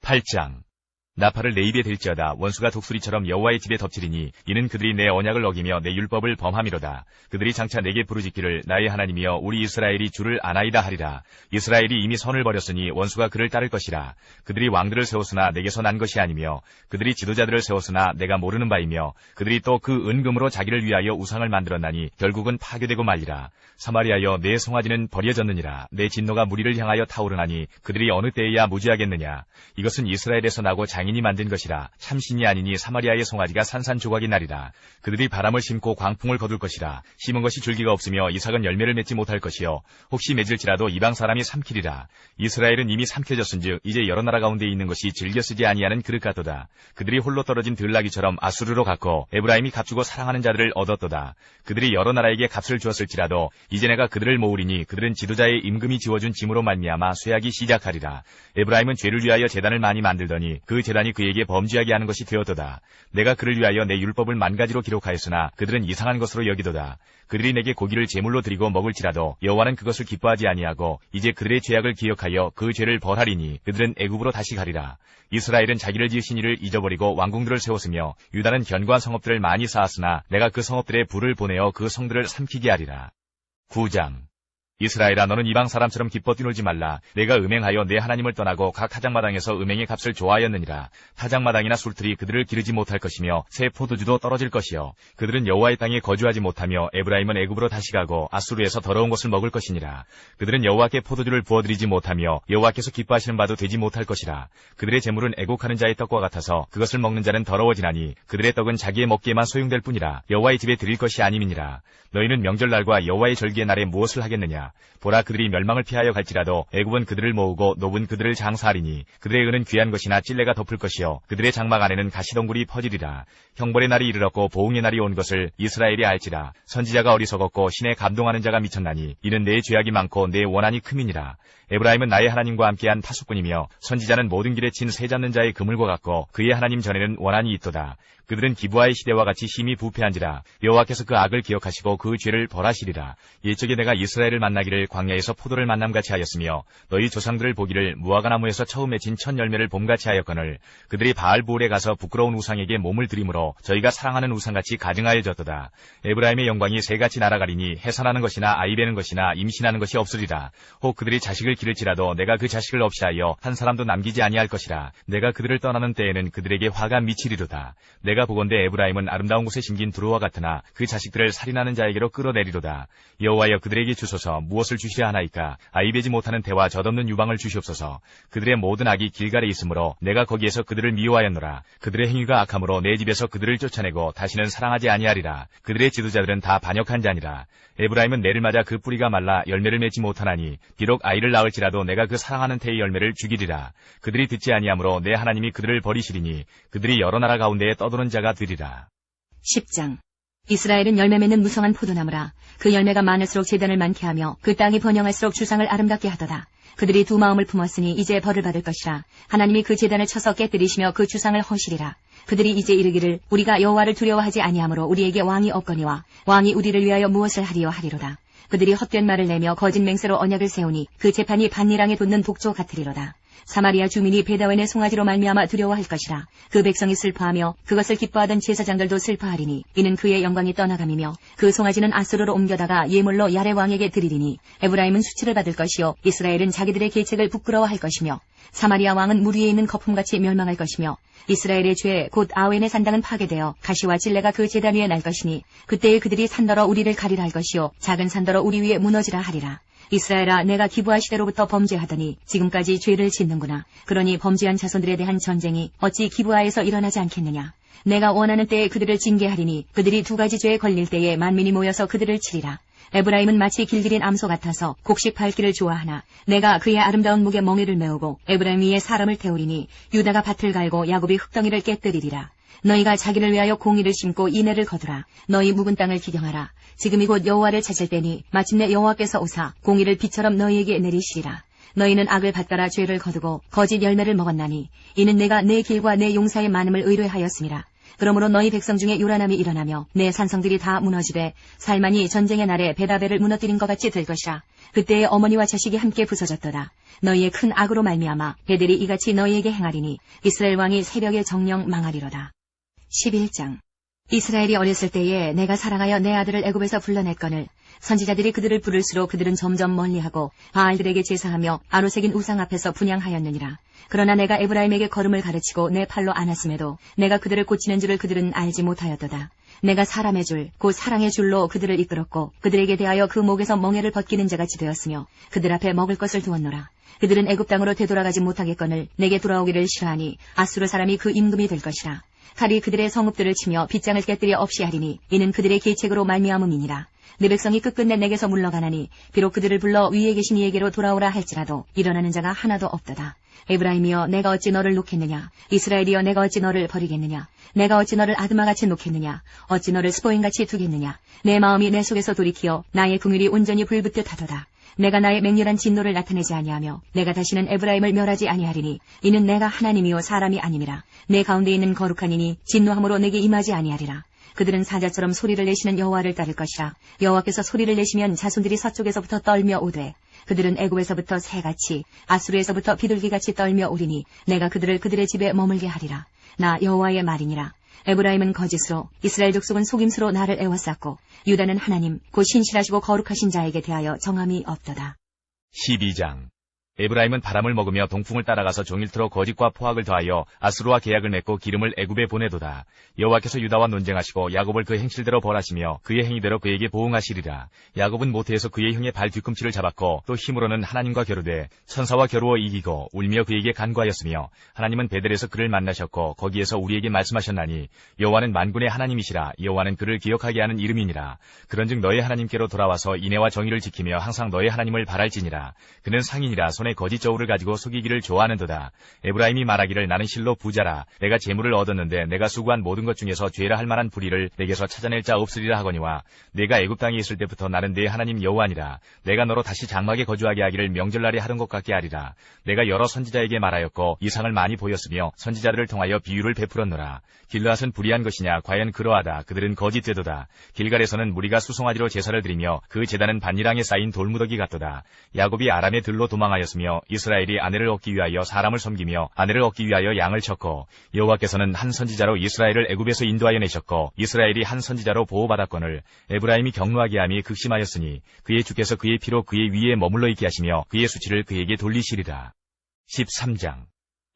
8장. 나팔을 내 입에 댈지어다. 원수가 독수리처럼 여호와의 집에 덮치리니 이는 그들이 내 언약을 어기며 내 율법을 범함이로다. 그들이 장차 내게 부르짖기를 나의 하나님이여 우리 이스라엘이 주를 아나이다 하리라. 이스라엘이 이미 선을 버렸으니 원수가 그를 따를 것이라. 그들이 왕들을 세웠으나 내게서 난 것이 아니며 그들이 지도자들을 세웠으나 내가 모르는 바이며 그들이 또 그 은금으로 자기를 위하여 우상을 만들었나니 결국은 파괴되고 말리라. 사마리아여 내 송아지는 버려졌느니라. 내 진노가 무리를 향하여 타오르나니 그들이 어느 때에야 무지하겠느냐. 이것은 이스라엘에서 나고 장인이 만든 것이라. 참신이 아니니 사마리아의 송아지가 산산조각이 나리라. 그들이 바람을 심고 광풍을 거둘 것이라. 심은 것이 줄기가 없으며 이삭은 열매를 맺지 못할 것이요 혹시 맺을지라도 이방 사람이 삼키리라. 이스라엘은 이미 삼켜졌은즉 이제 여러 나라 가운데 있는 것이 즐겨 쓰지 아니하는 그릇 같도다. 그들이 홀로 떨어진 들나귀처럼 아수르로 갔고 에브라임이 값주고 사랑하는 자들을 얻었도다. 그들이 여러 나라에게 값을 주었을지라도 이제 내가 그들을 모으리니 그들은 지도자의 임금이 지워준 짐으로 말미암아 쇠하기 시작하리라. 에브라임은 죄를 위하여 제단을 많이 만들더니 그 제단이 그에게 범죄하게 하는 것이 되었도다. 내가 그를 위하여 내 율법을 만가지로 기록하였으나 그들은 이상한 것으로 여기도다. 그들이 내게 고기를 제물로 드리고 먹을지라도 여호와는 그것을 기뻐하지 아니하고 이제 그들의 죄악을 기억하여 그 죄를 벌하리니 그들은 애굽으로 다시 가리라. 이스라엘은 자기를 지으신 이를 잊어버리고 왕궁들을 세웠으며 유다는 견고한 성읍들을 많이 쌓았으나 내가 그 성읍들에 불을 보내어 그 성들을 삼키게 하리라. 9장. 이스라엘아 너는 이방 사람처럼 기뻐 뛰놀지 말라. 내가 음행하여 내 하나님을 떠나고 각 타작마당에서 음행의 값을 좋아하였느니라. 타작마당이나 술틀이 그들을 기르지 못할 것이며 새 포도주도 떨어질 것이요 그들은 여호와의 땅에 거주하지 못하며 에브라임은 애굽으로 다시 가고 아수르에서 더러운 것을 먹을 것이니라. 그들은 여호와께 포도주를 부어드리지 못하며 여호와께서 기뻐하시는 바도 되지 못할 것이라. 그들의 재물은 애곡하는 자의 떡과 같아서 그것을 먹는 자는 더러워지나니 그들의 떡은 자기의 먹기에만 소용될 뿐이라. 여호와의 집에 드릴 것이 아님이니라. 너희는 명절날과 여호와의 절기의 날에 무엇을 하겠느냐? 보라 그들이 멸망을 피하여 갈지라도 애굽은 그들을 모으고 노브는 그들을 장사하리니 그들의 은은 귀한 것이나 찔레가 덮을 것이요 그들의 장막 안에는 가시덩굴이 퍼지리라. 형벌의 날이 이르렀고 보응의 날이 온 것을 이스라엘이 알지라. 선지자가 어리석었고 신에 감동하는 자가 미쳤나니 이는 내 죄악이 많고 내 원한이 큼이니라. 에브라임은 나의 하나님과 함께한 파수꾼이며 선지자는 모든 길에 친 새 잡는 자의 그물과 같고 그의 하나님 전에는 원한이 있도다. 그들은 기브아의 시대와 같이 심히 부패한지라. 여호와께서 그 악을 기억하시고 그 죄를 벌하시리라. 옛적에 내가 이스라엘을 만나기를 광야에서 포도를 만남같이 하였으며 너희 조상들을 보기를 무화과 나무에서 처음 맺힌 첫 열매를 봄같이 하였거늘 그들이 바알부올에 가서 부끄러운 우상에게 몸을 들이므로 저희가 사랑하는 우상같이 가증하여졌도다. 에브라임의 영광이 새같이 날아가리니 해산하는 것이나 아이 베는 것이나 임신하는 것이 없으리라. 혹 그들이 자식을 기를지라도 내가 그 자식을 없이 하여 한 사람도 남기지 아니할 것이라. 내가 그들을 떠나는 때에는 그들에게 화가 미치리로다. 내가 보건대 에브라임은 아름다운 곳에 심긴 두루와 같으나 그 자식들을 살인하는 자에게로 끌어내리로다. 여호와여 그들에게 주소서. 무엇을 주시려 하나이까? 아이 베지 못하는 태와 젖없는 유방을 주시옵소서. 그들의 모든 악이 길갈에 있으므로 내가 거기에서 그들을 미워하였노라. 그들의 행위가 악함으로 내 집에서 그들을 쫓아내고 다시는 사랑하지 아니하리라. 그들의 지도자들은 다 반역한 자니라. 에브라임은 내를 맞아 그 뿌리가 말라 열매를 맺지 못하나니 비록 아이를 낳을지라도 내가 그 사랑하는 태의 열매를 죽이리라. 그들이 듣지 아니하므로 내 하나님이 그들을 버리시리니 그들이 여러 나라 가운데에 떠도는 자가 되리라. 10장. 이스라엘은 열매 맺는 무성한 포도나무라. 그 열매가 많을수록 제단을 많게 하며 그 땅이 번영할수록 주상을 아름답게 하도다. 그들이 두 마음을 품었으니 이제 벌을 받을 것이라. 하나님이 그 제단을 쳐서 깨뜨리시며 그 주상을 허시리라. 그들이 이제 이르기를 우리가 여호와를 두려워하지 아니하므로 우리에게 왕이 없거니와 왕이 우리를 위하여 무엇을 하리요 하리로다. 그들이 헛된 말을 내며 거짓 맹세로 언약을 세우니 그 재판이 반일항에 돋는 독조 같으리로다. 사마리아 주민이 베다웬의 송아지로 말미암아 두려워할 것이라. 그 백성이 슬퍼하며 그것을 기뻐하던 제사장들도 슬퍼하리니 이는 그의 영광이 떠나감이며 그 송아지는 아수르로 옮겨다가 예물로 야레 왕에게 드리리니 에브라임은 수치를 받을 것이요 이스라엘은 자기들의 계책을 부끄러워할 것이며 사마리아 왕은 물 위에 있는 거품같이 멸망할 것이며 이스라엘의 죄 곧 아웬의 산당은 파괴되어 가시와 찔레가 그 제단 위에 날 것이니 그때에 그들이 산더러 우리를 가리라 할 것이요 작은 산더러 우리 위에 무너지라 하리라. 이스라엘아 내가 기브아 시대로부터 범죄하더니 지금까지 죄를 짓는구나. 그러니 범죄한 자손들에 대한 전쟁이 어찌 기브아에서 일어나지 않겠느냐. 내가 원하는 때에 그들을 징계하리니 그들이 두 가지 죄에 걸릴 때에 만민이 모여서 그들을 치리라. 에브라임은 마치 길들인 암소 같아서 곡식 밟기를 좋아하나 내가 그의 아름다운 목에 멍에를 메우고 에브라임 위에 사람을 태우리니 유다가 밭을 갈고 야곱이 흙덩이를 깨뜨리리라. 너희가 자기를 위하여 공의를 심고 인애를 거두라. 너희 묵은 땅을 기경하라. 지금이 곧 여호와를 찾을 때니 마침내 여호와께서 오사 공의를 비처럼 너희에게 내리시리라. 너희는 악을 받들어 죄를 거두고 거짓 열매를 먹었나니 이는 내가 내 길과 내 용사의 많음을 의뢰하였음이라. 그러므로 너희 백성 중에 요란함이 일어나며 내 산성들이 다 무너지되 살만이 전쟁의 날에 베다벨을 무너뜨린 것 같이 될 것이라. 그때에 어머니와 자식이 함께 부서졌도다. 너희의 큰 악으로 말미암아 베델이 이같이 너희에게 행하리니 이스라엘 왕이 새벽에 정령 망하리로다. 11장. 이스라엘이 어렸을 때에 내가 사랑하여 내 아들을 애굽에서 불러냈거늘 선지자들이 그들을 부를수록 그들은 점점 멀리하고 바알들에게 제사하며 아로새긴 우상 앞에서 분향하였느니라. 그러나 내가 에브라임에게 걸음을 가르치고 내 팔로 안았음에도 내가 그들을 고치는 줄을 그들은 알지 못하였도다. 내가 사람의 줄, 곧 사랑의 줄로 그들을 이끌었고 그들에게 대하여 그 목에서 멍에를 벗기는 자같이 되었으며 그들 앞에 먹을 것을 두었노라. 그들은 애굽 땅으로 되돌아가지 못하겠거늘 내게 돌아오기를 싫어하니 아수르 사람이 그 임금이 될 것이라. 칼이 그들의 성읍들을 치며 빗장을 깨뜨려 없이 하리니 이는 그들의 계책으로 말미암음이니라. 내 백성이 끝끝내 내게서 물러가나니 비록 그들을 불러 위에 계신 이에게로 돌아오라 할지라도 일어나는 자가 하나도 없도다. 에브라임이여 내가 어찌 너를 놓겠느냐. 이스라엘이여 내가 어찌 너를 버리겠느냐. 내가 어찌 너를 아드마같이 놓겠느냐. 어찌 너를 스포인같이 두겠느냐. 내 마음이 내 속에서 돌이키어 나의 궁율이 온전히 불붙듯 하도다. 내가 나의 맹렬한 진노를 나타내지 아니하며 내가 다시는 에브라임을 멸하지 아니하리니 이는 내가 하나님이요 사람이 아님이라. 내 가운데 있는 거룩한 이니 진노함으로 내게 임하지 아니하리라. 그들은 사자처럼 소리를 내시는 여호와를 따를 것이라. 여호와께서 소리를 내시면 자손들이 서쪽에서부터 떨며 오되 그들은 애굽에서부터 새같이 아수르에서부터 비둘기같이 떨며 오리니 내가 그들을 그들의 집에 머물게 하리라. 나 여호와의 말이니라. 에브라임은 거짓으로 이스라엘 족속은 속임수로 나를 애워쌌고 유다는 하나님 곧 신실하시고 거룩하신 자에게 대하여 정함이 없도다. 12장. 에브라임은 바람을 먹으며 동풍을 따라가서 종일토록 거짓과 포악을 더하여 아수르와 계약을 맺고 기름을 애굽에 보내도다. 여호와께서 유다와 논쟁하시고 야곱을 그 행실대로 벌하시며 그의 행위대로 그에게 보응하시리라. 야곱은 모태에서 그의 형의 발 뒤꿈치를 잡았고 또 힘으로는 하나님과 겨루되 천사와 겨루어 이기고 울며 그에게 간구하였으며 하나님은 베델에서 그를 만나셨고 거기에서 우리에게 말씀하셨나니 여호와는 만군의 하나님이시라. 여호와는 그를 기억하게 하는 이름이니라. 그런즉 너의 하나님께로 돌아와서 인애와 정의를 지키며 항상 너의 하나님을 바랄지니라. 그는 상인이라 손에 거짓 저울을 가지고 속이기를 좋아하는도다. 에브라임이 말하기를 나는 실로 부자라. 내가 재물을 얻었는데 내가 수고한 모든 것 중에서 죄라 할 만한 불의를 내게서 찾아낼 자 없으리라 하거니와 내가 애굽 땅에 있을 때부터 나는 내 하나님 여호와니라. 내가 너로 다시 장막에 거주하게 하기를 명절날에 하던 것 같게 하리라. 내가 여러 선지자에게 말하였고 이상을 많이 보였으며 선지자들을 통하여 비유를 베풀었노라. 길르앗은 불의한 것이냐 과연 그러하다. 그들은 거짓되도다. 길갈에서는 무리가 수송아지로 제사를 드리며 그 제단은 반일항에 쌓인 돌무더기 같도다. 야곱이 아람의 들로 도망하였으며 이스라엘이 아내를 얻기 위하여 사람을 섬기며 아내를 얻기 위하여 양을 쳤고 여호와께서는 한 선지자로 이스라엘을 애굽에서 인도하여 내셨고 이스라엘이 한 선지자로 보호받았거늘 에브라임이 경노하게 함이 극심하였으니 그의 주께서 그의 피로 그의 위에 머물러 있게 하시며 그의 수치를 그에게 돌리시리라. 13장.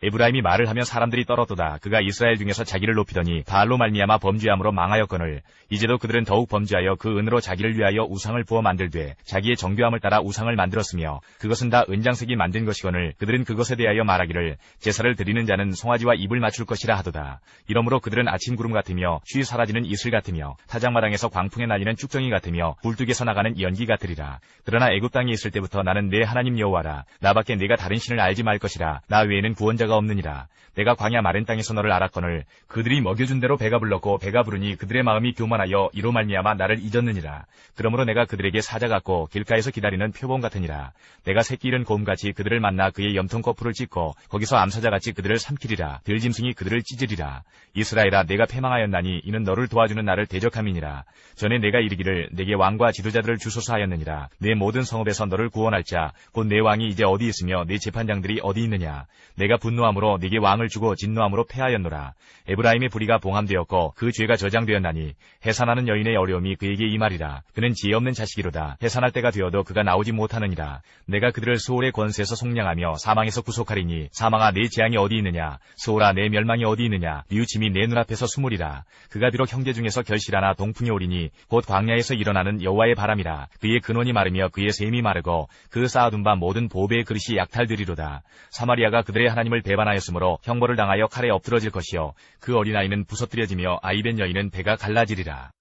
에브라임이 말을 하며 사람들이 떨었도다. 그가 이스라엘 중에서 자기를 높이더니 바알로 말미암아 범죄함으로 망하였거늘 이제도 그들은 더욱 범죄하여 그 은으로 자기를 위하여 우상을 부어 만들되 자기의 정교함을 따라 우상을 만들었으며 그것은 다 은장색이 만든 것이거늘 그들은 그것에 대하여 말하기를 제사를 드리는 자는 송아지와 입을 맞출 것이라 하도다. 이러므로 그들은 아침 구름 같으며 쉬 사라지는 이슬 같으며 타작마당에서 광풍에 날리는 쭉정이 같으며 굴뚝에서 나가는 연기 같으리라. 그러나 애굽 땅에 있을 때부터 나는 내 하나님 여호와라. 나밖에 내가 다른 신을 알지 말 것이라. 나 외에는 구원자가 없느니라. 내가 광야 마른 땅에서 너를 알았거늘 그들이 먹여준 대로 배가 불렀고 배가 부르니 그들의 마음이 교만하여 이로 말미암아 나를 잊었느니라. 그러므로 내가 그들에게 사자 같고 길가에서 기다리는 표범 같으니라. 내가 새끼 잃은 곰같이 그들을 만나 그의 염통 거풀을 찢고 거기서 암사자같이 그들을 삼키리라. 들짐승이 그들을 찢으리라. 이스라엘아 내가 패망하였나니 이는 너를 도와주는 나를 대적함이니라. 전에 내가 이르기를 내게 왕과 지도자들을 주소서 하였느니라. 내 모든 성읍에서 너를 구원할 자 곧 내 왕이 이제 어디 있으며 내 재판장들이 어디 있느냐. 내가 분노함으로 네게 왕을 주고 진노함으로 패하였노라. 에브라임의 불의가 봉함되었고 그 죄가 저장되었나니 해산하는 여인의 어려움이 그에게 임하리라. 그는 지혜 없는 자식이로다. 해산할 때가 되어도 그가 나오지 못하느니라. 내가 그들을 수올의 권세에서 속량하며 사망에서 구속하리니 사망아 내 재앙이 어디 있느냐. 수올아 내 멸망이 어디 있느냐. 뉘우침이 내 눈앞에서 숨으리라. 그가 비록 형제 중에서 결실하나 동풍이 오리니 곧 광야에서 일어나는 여호와의 바람이라. 그의 근원이 마르며 그의 샘이 마르고 그 쌓아둔 바 모든 보배의 그릇이 약탈되리로다. 사마리아가 그들의 하나님을 배반하였으므로 형벌을 당하여 칼에 엎드러질 것이요 그 어린아이는 부서뜨려지며 아이벤 여인은 배가 갈라지리라.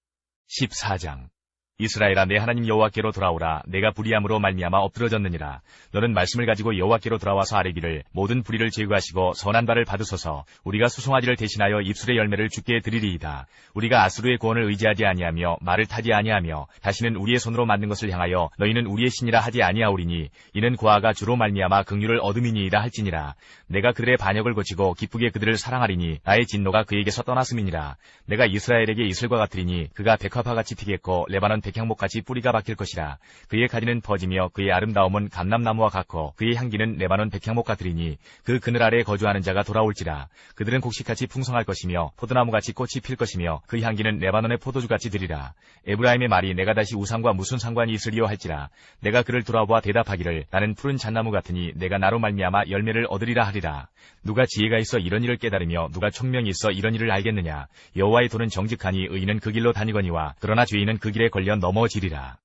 14장. 이스라엘아 내 하나님 여호와께로 돌아오라. 내가 불의함으로 말미암아 엎드러졌느니라. 너는 말씀을 가지고 여호와께로 돌아와서 아뢰기를 모든 불의를 제거하시고 선한 바를 받으소서. 우리가 수송아지를 대신하여 입술의 열매를 주께 드리리이다. 우리가 아수르의 구원을 의지하지 아니하며 말을 타지 아니하며 다시는 우리의 손으로 만든 것을 향하여 너희는 우리의 신이라 하지 아니하오리니 이는 고아가 주로 말미암아 긍휼을 얻음이니이다 할지니라. 내가 그들의 반역을 고치고 기쁘게 그들을 사랑하리니 나의 진노가 그에게서 떠났음이니라. 내가 이스라엘에게 이슬과 같으리니 그가 백합화같이 피겠고 레바논 백향목같이 뿌리가 박힐 것이라. 그의 가지는 퍼지며 그의 아름다움은 감람나무와 같고 그의 향기는 레바논 백향목 같으리니 그 그늘 아래에 거주하는 자가 돌아올지라. 그들은 곡식같이 풍성할 것이며 포도나무같이 꽃이 필 것이며 그 향기는 레바논의 포도주같이 들리라. 에브라임의 말이 내가 다시 우상과 무슨 상관이 있으리요 할지라. 내가 그를 돌아보아 대답하기를 나는 푸른 잣나무 같으니 내가 나로 말미암아 열매를 얻으리라 하리라. 누가 지혜가 있어 이런 일을 깨달으며 누가 총명이 있어 이런 일을 알겠느냐. 여호와의 도는 정직하니 의인은 그 길로 다니거니와 그러나 죄인은 그 길에 걸려 넘어지리라.